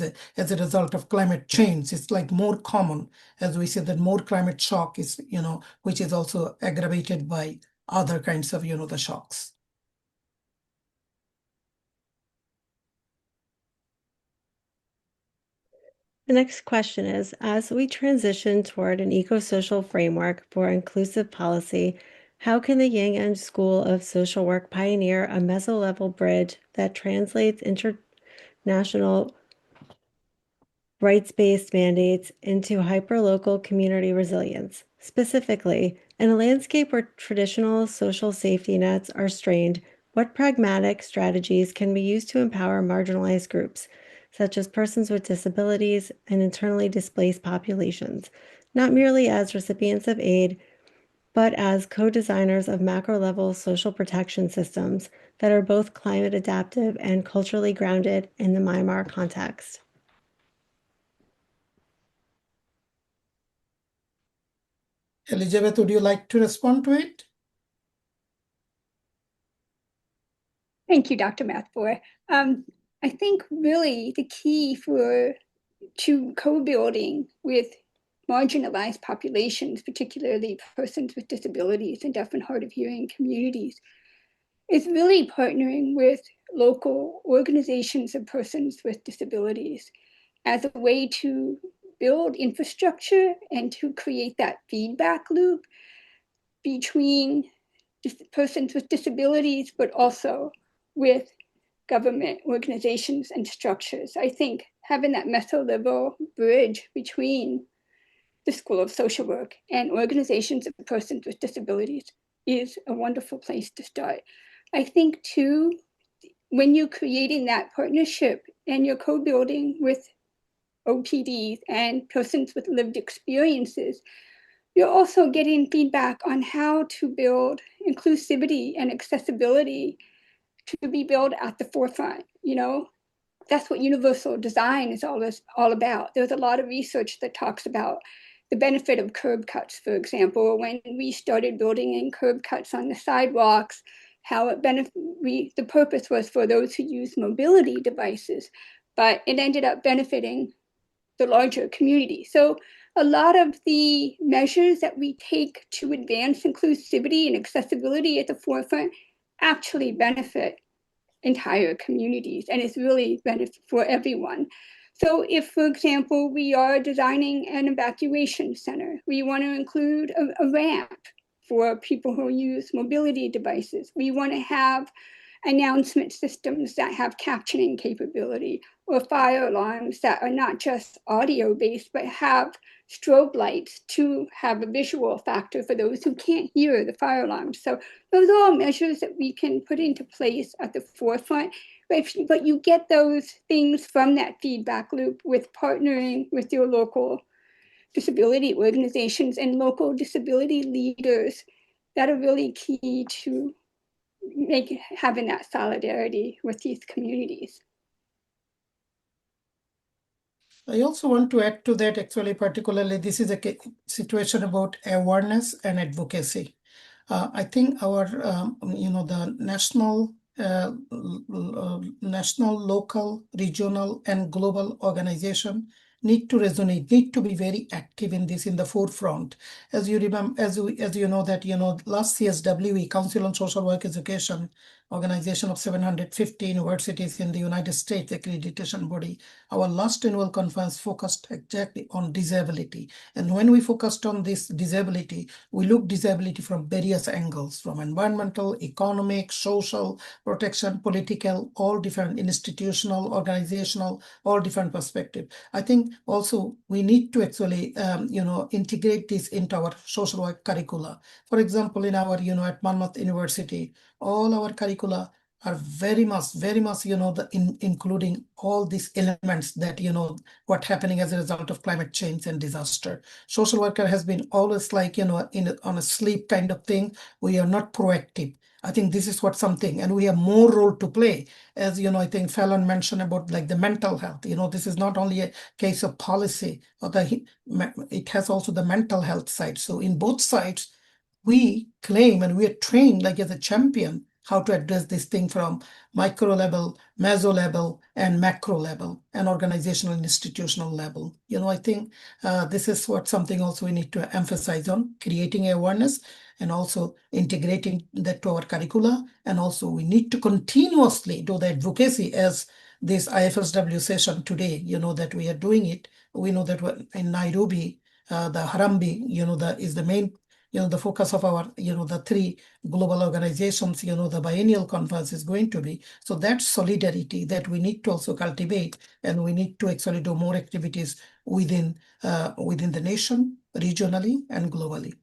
a result of climate change. It's like more common, as we said, that more climate shock is, which is also aggravated by other kinds of, the shocks. The next question is, as we transition toward an eco-social framework for inclusive policy, how can the Yang Eng School of Social Work pioneer a meso-level bridge that translates international rights-based mandates into hyperlocal community resilience? Specifically, in a landscape where traditional social safety nets are strained, what pragmatic strategies can be used to empower marginalized groups, such as persons with disabilities and internally displaced populations, not merely as recipients of aid, but as co-designers of macro-level social protection systems that are both climate adaptive and culturally grounded in the Myanmar context. Elizabeth, would you like to respond to it? Thank you, Dr. Mathboy. I think really the key to co-building with marginalized populations, particularly persons with disabilities and deaf and hard of hearing communities, is really partnering with local organizations of persons with disabilities as a way to build infrastructure and to create that feedback loop between persons with disabilities, but also with government organizations and structures. I think having that meso-level bridge between the School of Social Work and organizations of persons with disabilities is a wonderful place to start. I think too, when you're creating that partnership and you're co-building with OPDs and persons with lived experiences, you're also getting feedback on how to build inclusivity and accessibility to be built at the forefront. That's what universal design is all about. There's a lot of research that talks about the benefit of curb cuts, for example. When we started building in curb cuts on the sidewalks, how the purpose was for those who use mobility devices, but it ended up benefiting the larger community. So a lot of the measures that we take to advance inclusivity and accessibility at the forefront actually benefit entire communities, and it's really benefit for everyone. So if, for example, we are designing an evacuation center, we want to include a ramp for people who use mobility devices. We want to have announcement systems that have captioning capability, or fire alarms that are not just audio based, but have strobe lights to have a visual factor for those who can't hear the fire alarms. So those are all measures that we can put into place at the forefront. But you get those things from that feedback loop with partnering with your local disability organizations and local disability leaders that are really key to having that solidarity with these communities. I also want to add to that, actually, particularly, this is a situation about awareness and advocacy. I think our, the national, local, regional, and global organization need to resonate, need to be very active in this, in the forefront. As you remember, as you know that, last CSWE, Council on Social Work Education, organization of 750 universities in the United States, accreditation body, our last annual conference focused exactly on disability. And when we focused on this disability, we looked disability from various angles, from environmental, economic, social, protection, political, all different, institutional, organizational, all different perspectives. I think also we need to actually, integrate this into our social work curricula. For example, in our, at Monmouth University, all our curricula are very much, including all these elements that, what's happening as a result of climate change and disaster. Social worker has been always like, on a sleep kind of thing. We are not proactive. I think this is what something, and we have more role to play. As I think Fallon mentioned about like the mental health. This is not only a case of policy, or it has also the mental health side. So in both sides, we claim and we are trained like as a champion how to address this thing from micro level, meso level, and macro level, and organizational and institutional level. I think this is what something also we need to emphasize on, creating awareness and also integrating that to our curricula. And also we need to continuously do the advocacy, as this IFSW session today, that we are doing it. We know that in Nairobi, the Harambee, is the main, the focus of our, the three global organizations, the biennial conference is going to be. So that solidarity that we need to also cultivate, and we need to actually do more activities within the nation, regionally, and globally.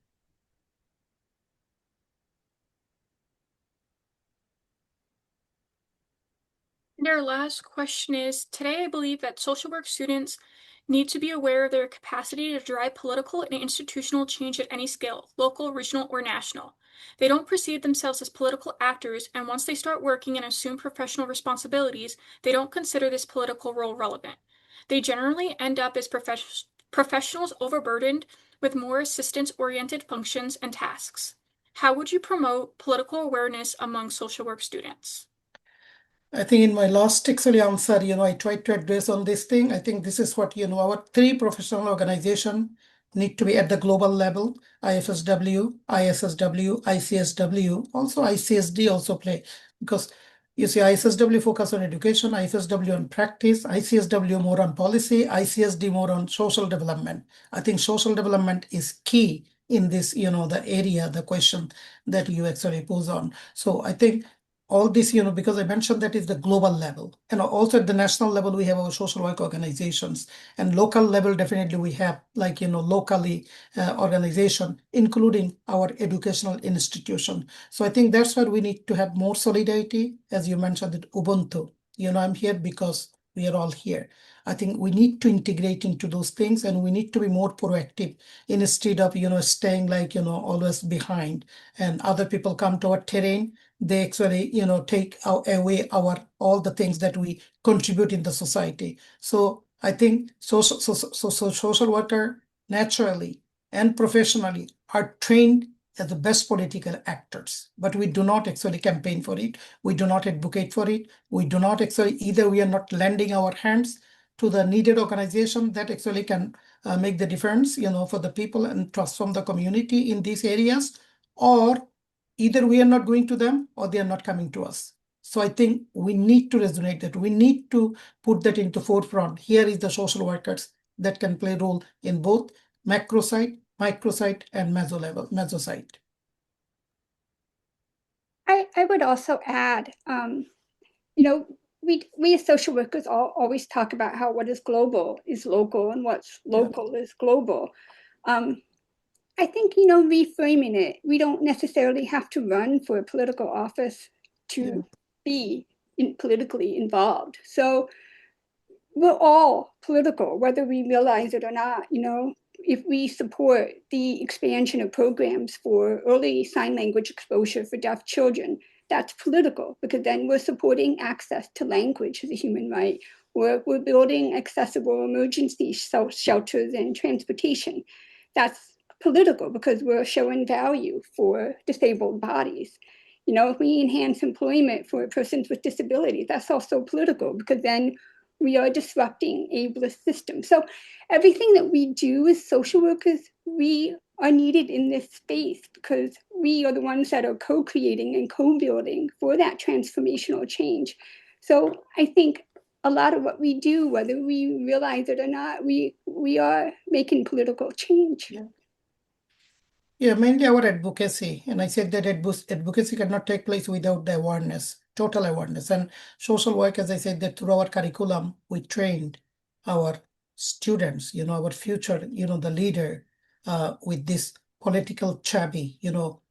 And our last question is, today I believe that social work students need to be aware of their capacity to drive political and institutional change at any scale, local, regional, or national. They don't perceive themselves as political actors, and once they start working and assume professional responsibilities, they don't consider this political role relevant. They generally end up as professionals overburdened with more assistance-oriented functions and tasks. How would you promote political awareness among social work students? I think in my last actually answer, I tried to address on this thing. I think this is what, our three professional organizations need to be at the global level: IFSW, ISSW, ICSW, also ICSD also play, because you see ISSW focus on education, IFSW on practice, ICSW more on policy, ICSD more on social development. I think social development is key in this, the area, the question that you actually pose on. So I think all this, because I mentioned that is the global level. And also at the national level, we have our social work organizations, and local level, definitely we have like, locally organization, including our educational institution. So I think that's where we need to have more solidarity. As you mentioned, that Ubuntu, I'm here because we are all here. I think we need to integrate into those things, and we need to be more proactive instead of, staying like, always behind, and other people come to our terrain. They actually, take away all the things that we contribute in the society. So I think social worker naturally and professionally are trained as the best political actors, but we do not actually campaign for it. We do not advocate for it. We do not actually, either we are not lending our hands to the needed organization that actually can make the difference, for the people and transform the community in these areas, or either we are not going to them or they are not coming to us. So I think we need to resonate that. We need to put that into forefront. Here is the social workers that can play a role in both macro site, micro site, and meso site. I would also add, we as social workers always talk about how what is global is local and what's local is global. I think, reframing it, we don't necessarily have to run for a political office to be politically involved. So we're all political, whether we realize it or not. If we support the expansion of programs for early sign language exposure for deaf children, that's political, because then we're supporting access to language as a human right. We're building accessible emergency shelters and transportation. That's political, because we're showing value for disabled bodies. If we enhance employment for persons with disabilities, that's also political, because then we are disrupting ableist systems. So everything that we do as social workers, we are needed in this space, because we are the ones that are co-creating and co-building for that transformational change. So I think a lot of what we do, whether we realize it or not, we are making political change. Yeah, mainly our advocacy. And I said that advocacy cannot take place without the awareness, total awareness. And social work, as I said, that through our curriculum, we trained our students, our future, the leader with this political chabby,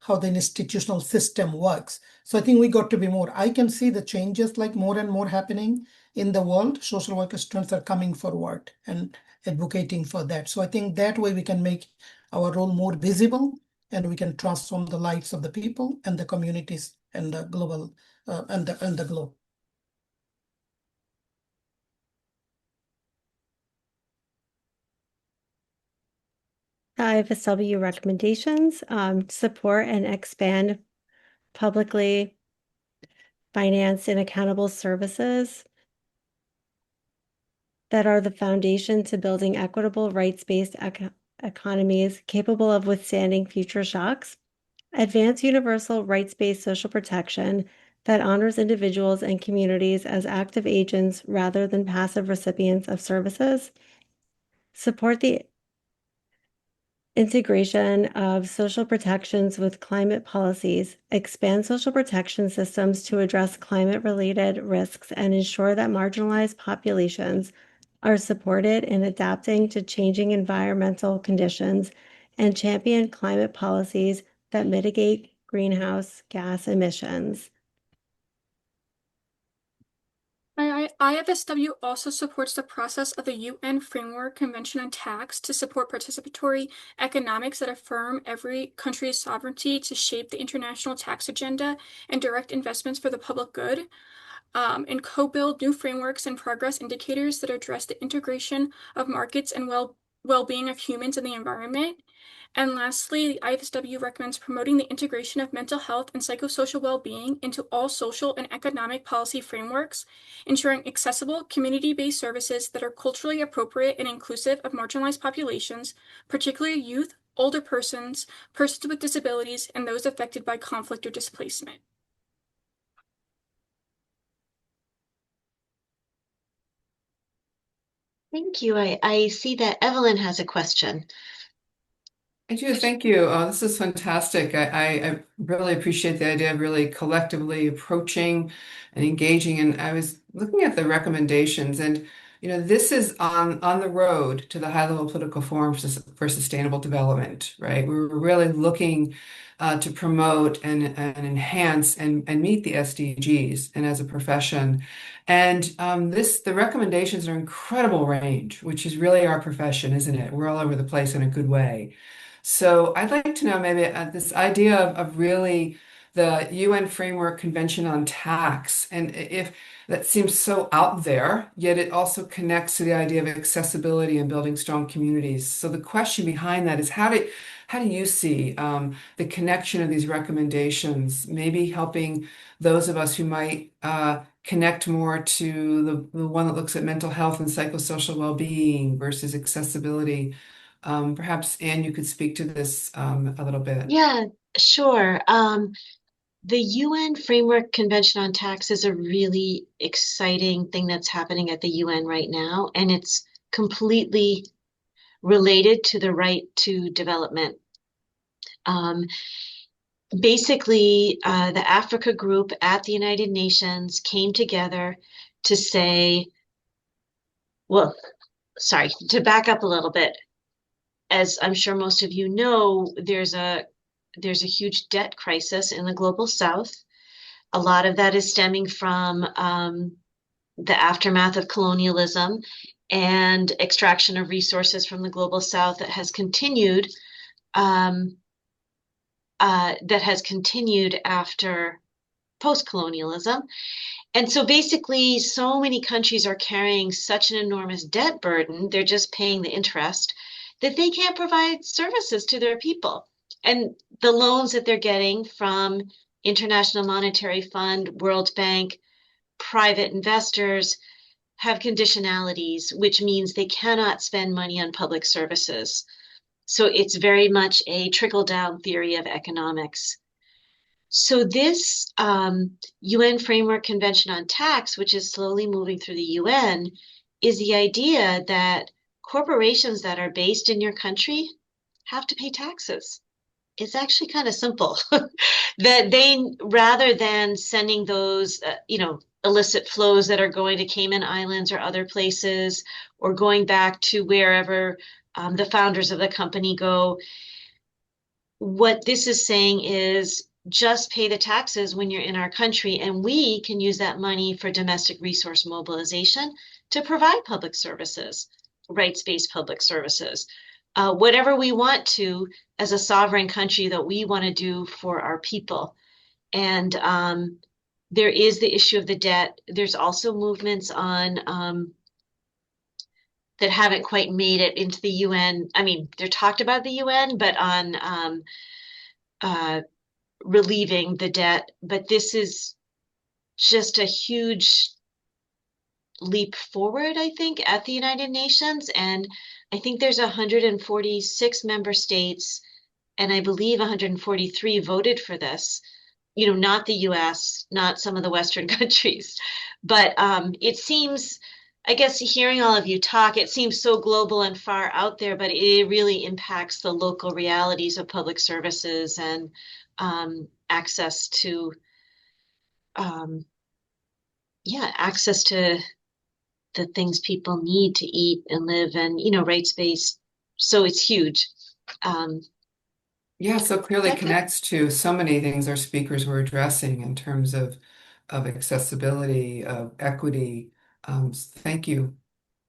how the institutional system works. So I think we got to be more. I can see the changes like more and more happening in the world. Social worker students are coming forward and advocating for that. So I think that way we can make our role more visible, and we can transform the lives of the people and the communities and the global and the globe. The IFSW recommendations support and expand publicly financed and accountable services that are the foundation to building equitable, rights-based economies capable of withstanding future shocks. Advance universal rights-based social protection that honors individuals and communities as active agents rather than passive recipients of services. Support the integration of social protections with climate policies, expand social protection systems to address climate-related risks, and ensure that marginalized populations are supported in adapting to changing environmental conditions, and champion climate policies that mitigate greenhouse gas emissions. IFSW also supports the process of the UN Framework Convention on Tax to support participatory economics that affirm every country's sovereignty to shape the international tax agenda and direct investments for the public good, and co-build new frameworks and progress indicators that address the integration of markets and well-being of humans and the environment. And lastly, the IFSW recommends promoting the integration of mental health and psychosocial well-being into all social and economic policy frameworks, ensuring accessible, community-based services that are culturally appropriate and inclusive of marginalized populations, particularly youth, older persons, persons with disabilities, and those affected by conflict or displacement. Thank you. I see that Evelyn has a question. I do, thank you. This is fantastic. I really appreciate the idea of really collectively approaching and engaging. And I was looking at the recommendations, and this is on the road to the high-level political forum for sustainable development, right? We're really looking to promote and enhance and meet the SDGs, and as a profession. And the recommendations are incredible range, which is really our profession, isn't it? We're all over the place in a good way. So I'd like to know maybe this idea of really the UN Framework Convention on Tax, and if that seems so out there, yet it also connects to the idea of accessibility and building strong communities. So the question behind that is how do you see the connection of these recommendations, maybe helping those of us who might connect more to the one that looks at mental health and psychosocial well-being versus accessibility? Perhaps, Anne, you could speak to this a little bit. Yeah, sure. The UN Framework Convention on Tax is a really exciting thing that's happening at the UN right now, and it's completely related to the right to development. Basically, the Africa group at the United Nations came together to say, well, sorry, to back up a little bit. As I'm sure most of you know, there's a huge debt crisis in the global south. A lot of that is stemming from the aftermath of colonialism and extraction of resources from the global south that has continued after post-colonialism. And so basically, so many countries are carrying such an enormous debt burden, they're just paying the interest, that they can't provide services to their people. And the loans that they're getting from International Monetary Fund, World Bank, private investors have conditionalities, which means they cannot spend money on public services. So it's very much a trickle-down theory of economics. So this UN Framework Convention on Tax, which is slowly moving through the UN, is the idea that corporations that are based in your country have to pay taxes. It's actually kind of simple. That they, rather than sending those, illicit flows that are going to Cayman Islands or other places, or going back to wherever the founders of the company go, what this is saying is just pay the taxes when you're in our country, and we can use that money for domestic resource mobilization to provide public services, rights-based public services, whatever we want to as a sovereign country that we want to do for our people. And there is the issue of the debt. There's also movements on that haven't quite made it into the UN. I mean, they're talked about the UN, but on relieving the debt. But this is just a huge leap forward, I think, at the United Nations. And I think there's 146 member states, and I believe 143 voted for this. Not the US, not some of the Western countries. But it seems, I guess, hearing all of you talk, it seems so global and far out there, but it really impacts the local realities of public services and access to the things people need to eat and live, and rights-based. So it's huge. Yeah, so clearly That good? connects to so many things our speakers were addressing in terms of of accessibility, of equity. Thank you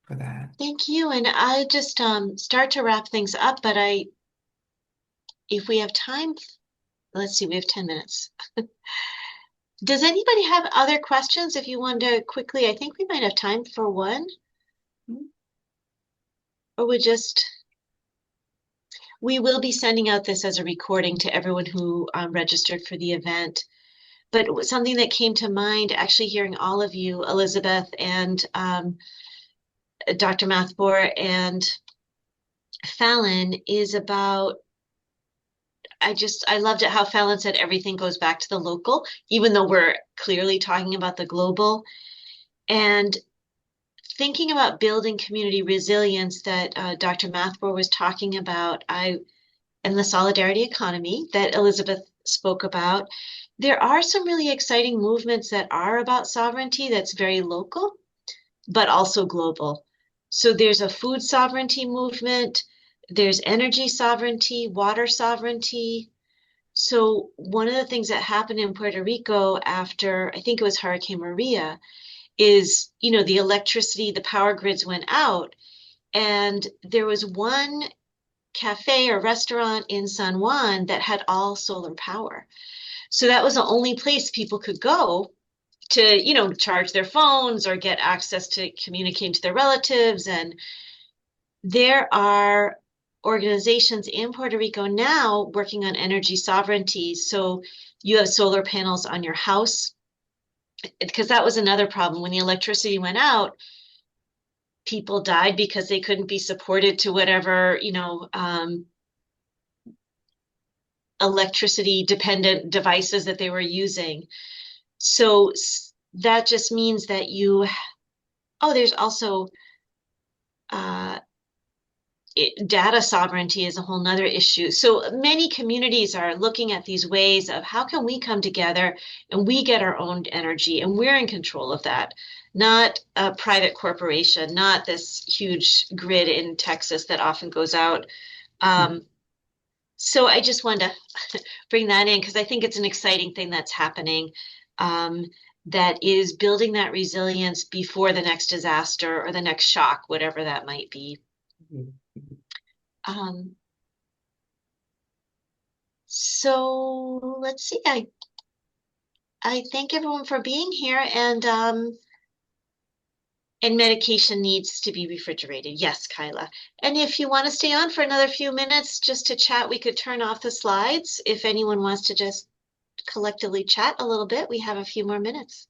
for that. Thank you. And I just start to wrap things up, but if we have time, let's see, we have 10 minutes. Does anybody have other questions? If you want to quickly, I think we might have time for one. Or we will be sending out this as a recording to everyone who registered for the event. But something that came to mind, actually hearing all of you, Elizabeth and Dr. Mathbor and Fallon, is about, I loved it how Fallon said everything goes back to the local, even though we're clearly talking about the global. And thinking about building community resilience that Dr. Mathbor was talking about, and the solidarity economy that Elizabeth spoke about, there are some really exciting movements that are about sovereignty that's very local, but also global. So there's a food sovereignty movement, there's energy sovereignty, water sovereignty. So one of the things that happened in Puerto Rico after, I think it was Hurricane Maria, is, the electricity, the power grids went out, and there was one cafe or restaurant in San Juan that had all solar power. So that was the only place people could go to, charge their phones or get access to communicating to their relatives. And there are organizations in Puerto Rico now working on energy sovereignty. So you have solar panels on your house, because that was another problem. When the electricity went out, people died because they couldn't be supported to whatever, electricity dependent devices that they were using. So that just means that there's also data sovereignty is a whole nother issue. So many communities are looking at these ways of how can we come together and we get our own energy and we're in control of that, not a private corporation, not this huge grid in Texas that often goes out. So I just wanted to bring that in because I think it's an exciting thing that's happening, that is building that resilience before the next disaster or the next shock, whatever that might be. So let's see. I thank everyone for being here, and medication needs to be refrigerated. Yes, Kyla. And if you want to stay on for another few minutes just to chat, we could turn off the slides. If anyone wants to just collectively chat a little bit, we have a few more minutes.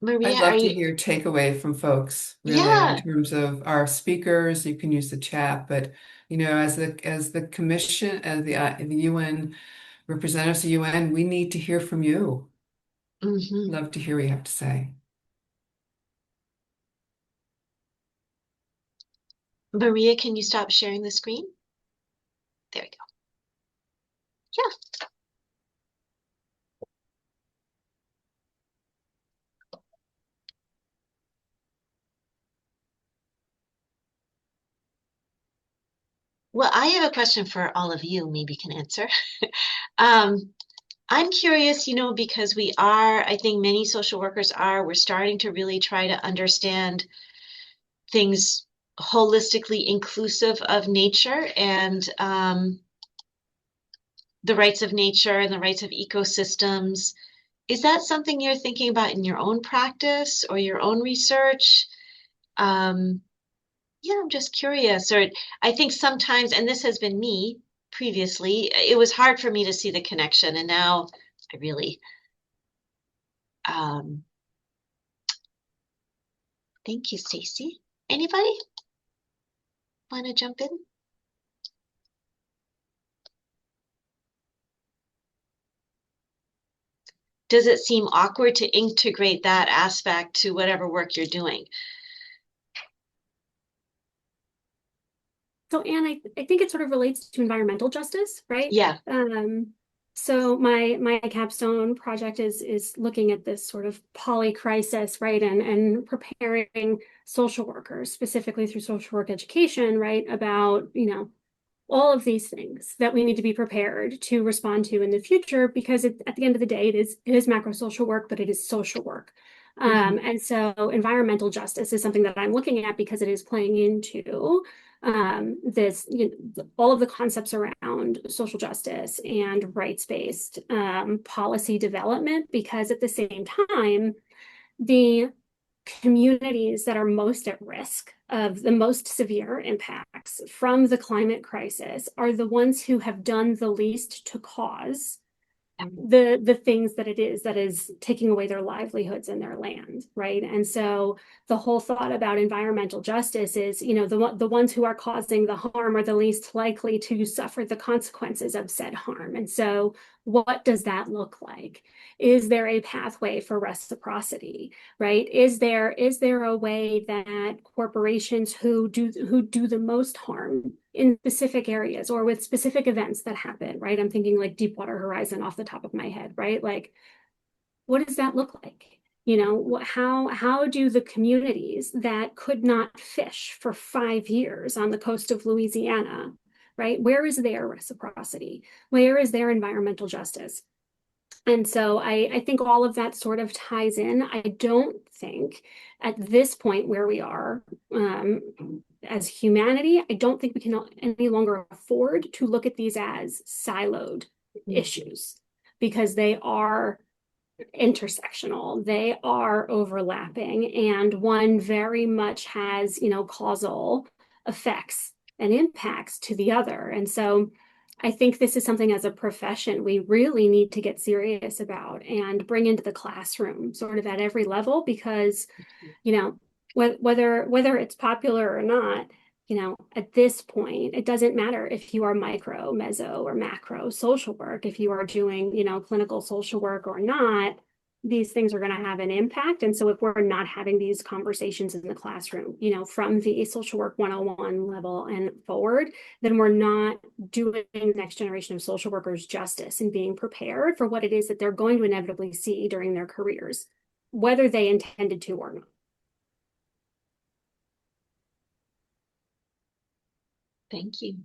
Maria, I'd love to hear takeaway from folks, really, Yeah. in terms of our speakers. You can use the chat, but as the commission, as the UN representatives of the UN, we need to hear from you. Love to hear what you have to say. Maria, can you stop sharing the screen? There we go. Yeah. Well, I have a question for all of you, maybe can answer. I'm curious, because I think many social workers we're starting to really try to understand things holistically inclusive of nature and the rights of nature and the rights of ecosystems. Is that something you're thinking about in your own practice or your own research? Yeah, I'm just curious. Or I think sometimes, and this has been me previously, it was hard for me to see the connection, and now I really thank you, Stacy. Anybody want to jump in? Does it seem awkward to integrate that aspect to whatever work you're doing? So, Anne, I think it sort of relates to environmental justice, right? Yeah. So my capstone project is looking at this sort of polycrisis, right, and preparing social workers, specifically through social work education, right, about all of these things that we need to be prepared to respond to in the future, because at the end of the day, it is macro social work, but it is social work. And so environmental justice is something that I'm looking at because it is playing into this, all of the concepts around social justice and rights-based policy development, because at the same time, the communities that are most at risk of the most severe impacts from the climate crisis are the ones who have done the least to cause the things that is taking away their livelihoods and their land, right? And so the whole thought about environmental justice is, the ones who are causing the harm are the least likely to suffer the consequences of said harm. And so what does that look like? Is there a pathway for reciprocity, right? Is there a way that corporations who do the most harm in specific areas or with specific events that happen, right? I'm thinking like Deepwater Horizon off the top of my head, right? Like, what does that look like? How do the communities that could not fish for 5 years on the coast of Louisiana, right? Where is their reciprocity? Where is their environmental justice? And so I think all of that sort of ties in. I don't think at this point where we are as humanity, I don't think we can any longer afford to look at these as siloed issues, because they are intersectional, they are overlapping, and one very much has, causal effects and impacts to the other. And so I think this is something as a profession we really need to get serious about and bring into the classroom sort of at every level, because, whether it's popular or not, at this point, it doesn't matter if you are micro, meso, or macro social work, if you are doing, clinical social work or not, these things are going to have an impact. And so if we're not having these conversations in the classroom, from the social work 101 level and forward, then we're not doing the next generation of social workers justice and being prepared for what it is that they're going to inevitably see during their careers, whether they intended to or not. Thank you.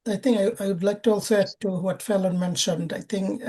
I think I would like to also add to what Fallon mentioned. I think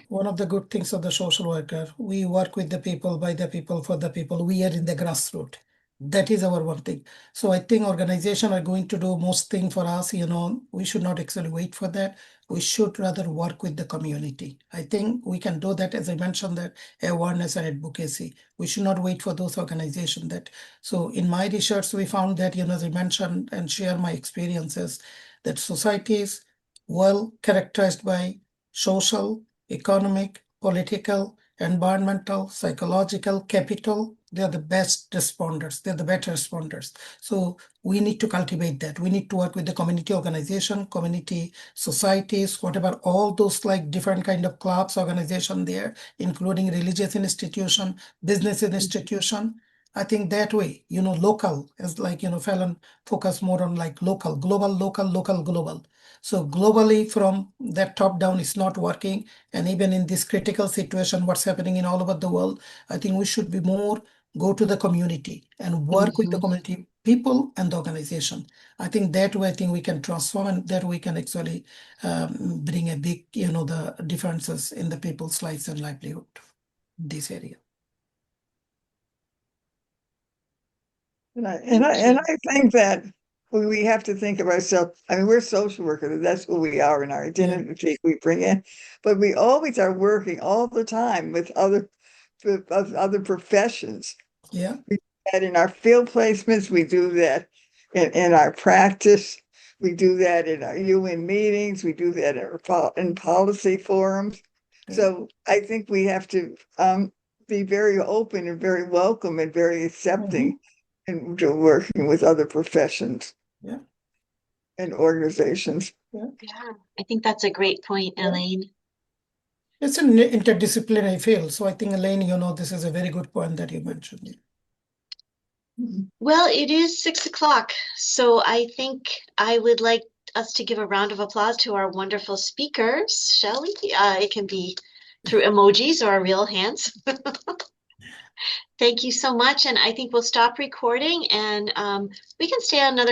one of the good things of the social worker, we work with the people, by the people, for the people. We are in the grassroots. That is our one thing. So I think organizations are going to do most thing for us. We should not actually wait for that. We should rather work with the community. I think we can do that, as I mentioned, that awareness and advocacy. We should not wait for those organizations. So in my research, we found that, as I mentioned and share my experiences, that society is well characterized by social, economic, political, environmental, psychological, capital. They are the best responders. They're the better responders. So we need to cultivate that. We need to work with the community organization, community societies, whatever, all those like different kind of clubs, organization there, including religious institution, business institution. I think that way, local is like, Fallon focus more on like local, global, local, local, global. So globally from that top down is not working. And even in this critical situation, what's happening in all over the world, I think we should be more go to the community and work with the community people and the organization. I think that way, I think we can transform, and that we can actually bring a big, the differences in the people's lives and livelihood in this area. And I think that we have to think of ourselves. I mean, we're social workers. That's who we are in our identity we bring in. But we always are working all the time with other professions. Yeah. We do that in our field placements. We do that in our practice. We do that in our UN meetings. We do that in policy forums. Yeah. So I think we have to be very open and very welcome and very accepting and working with other professions and organizations. Yeah, I think that's a great point, Elaine. It's an interdisciplinary field. So I think, Elaine, this is a very good point that you mentioned. Well, it is 6 o'clock, so I think I would like us to give a round of applause to our wonderful speakers. Shall we? It can be through emojis or real hands. Thank you so much, and I think we'll stop recording, and we can stay on another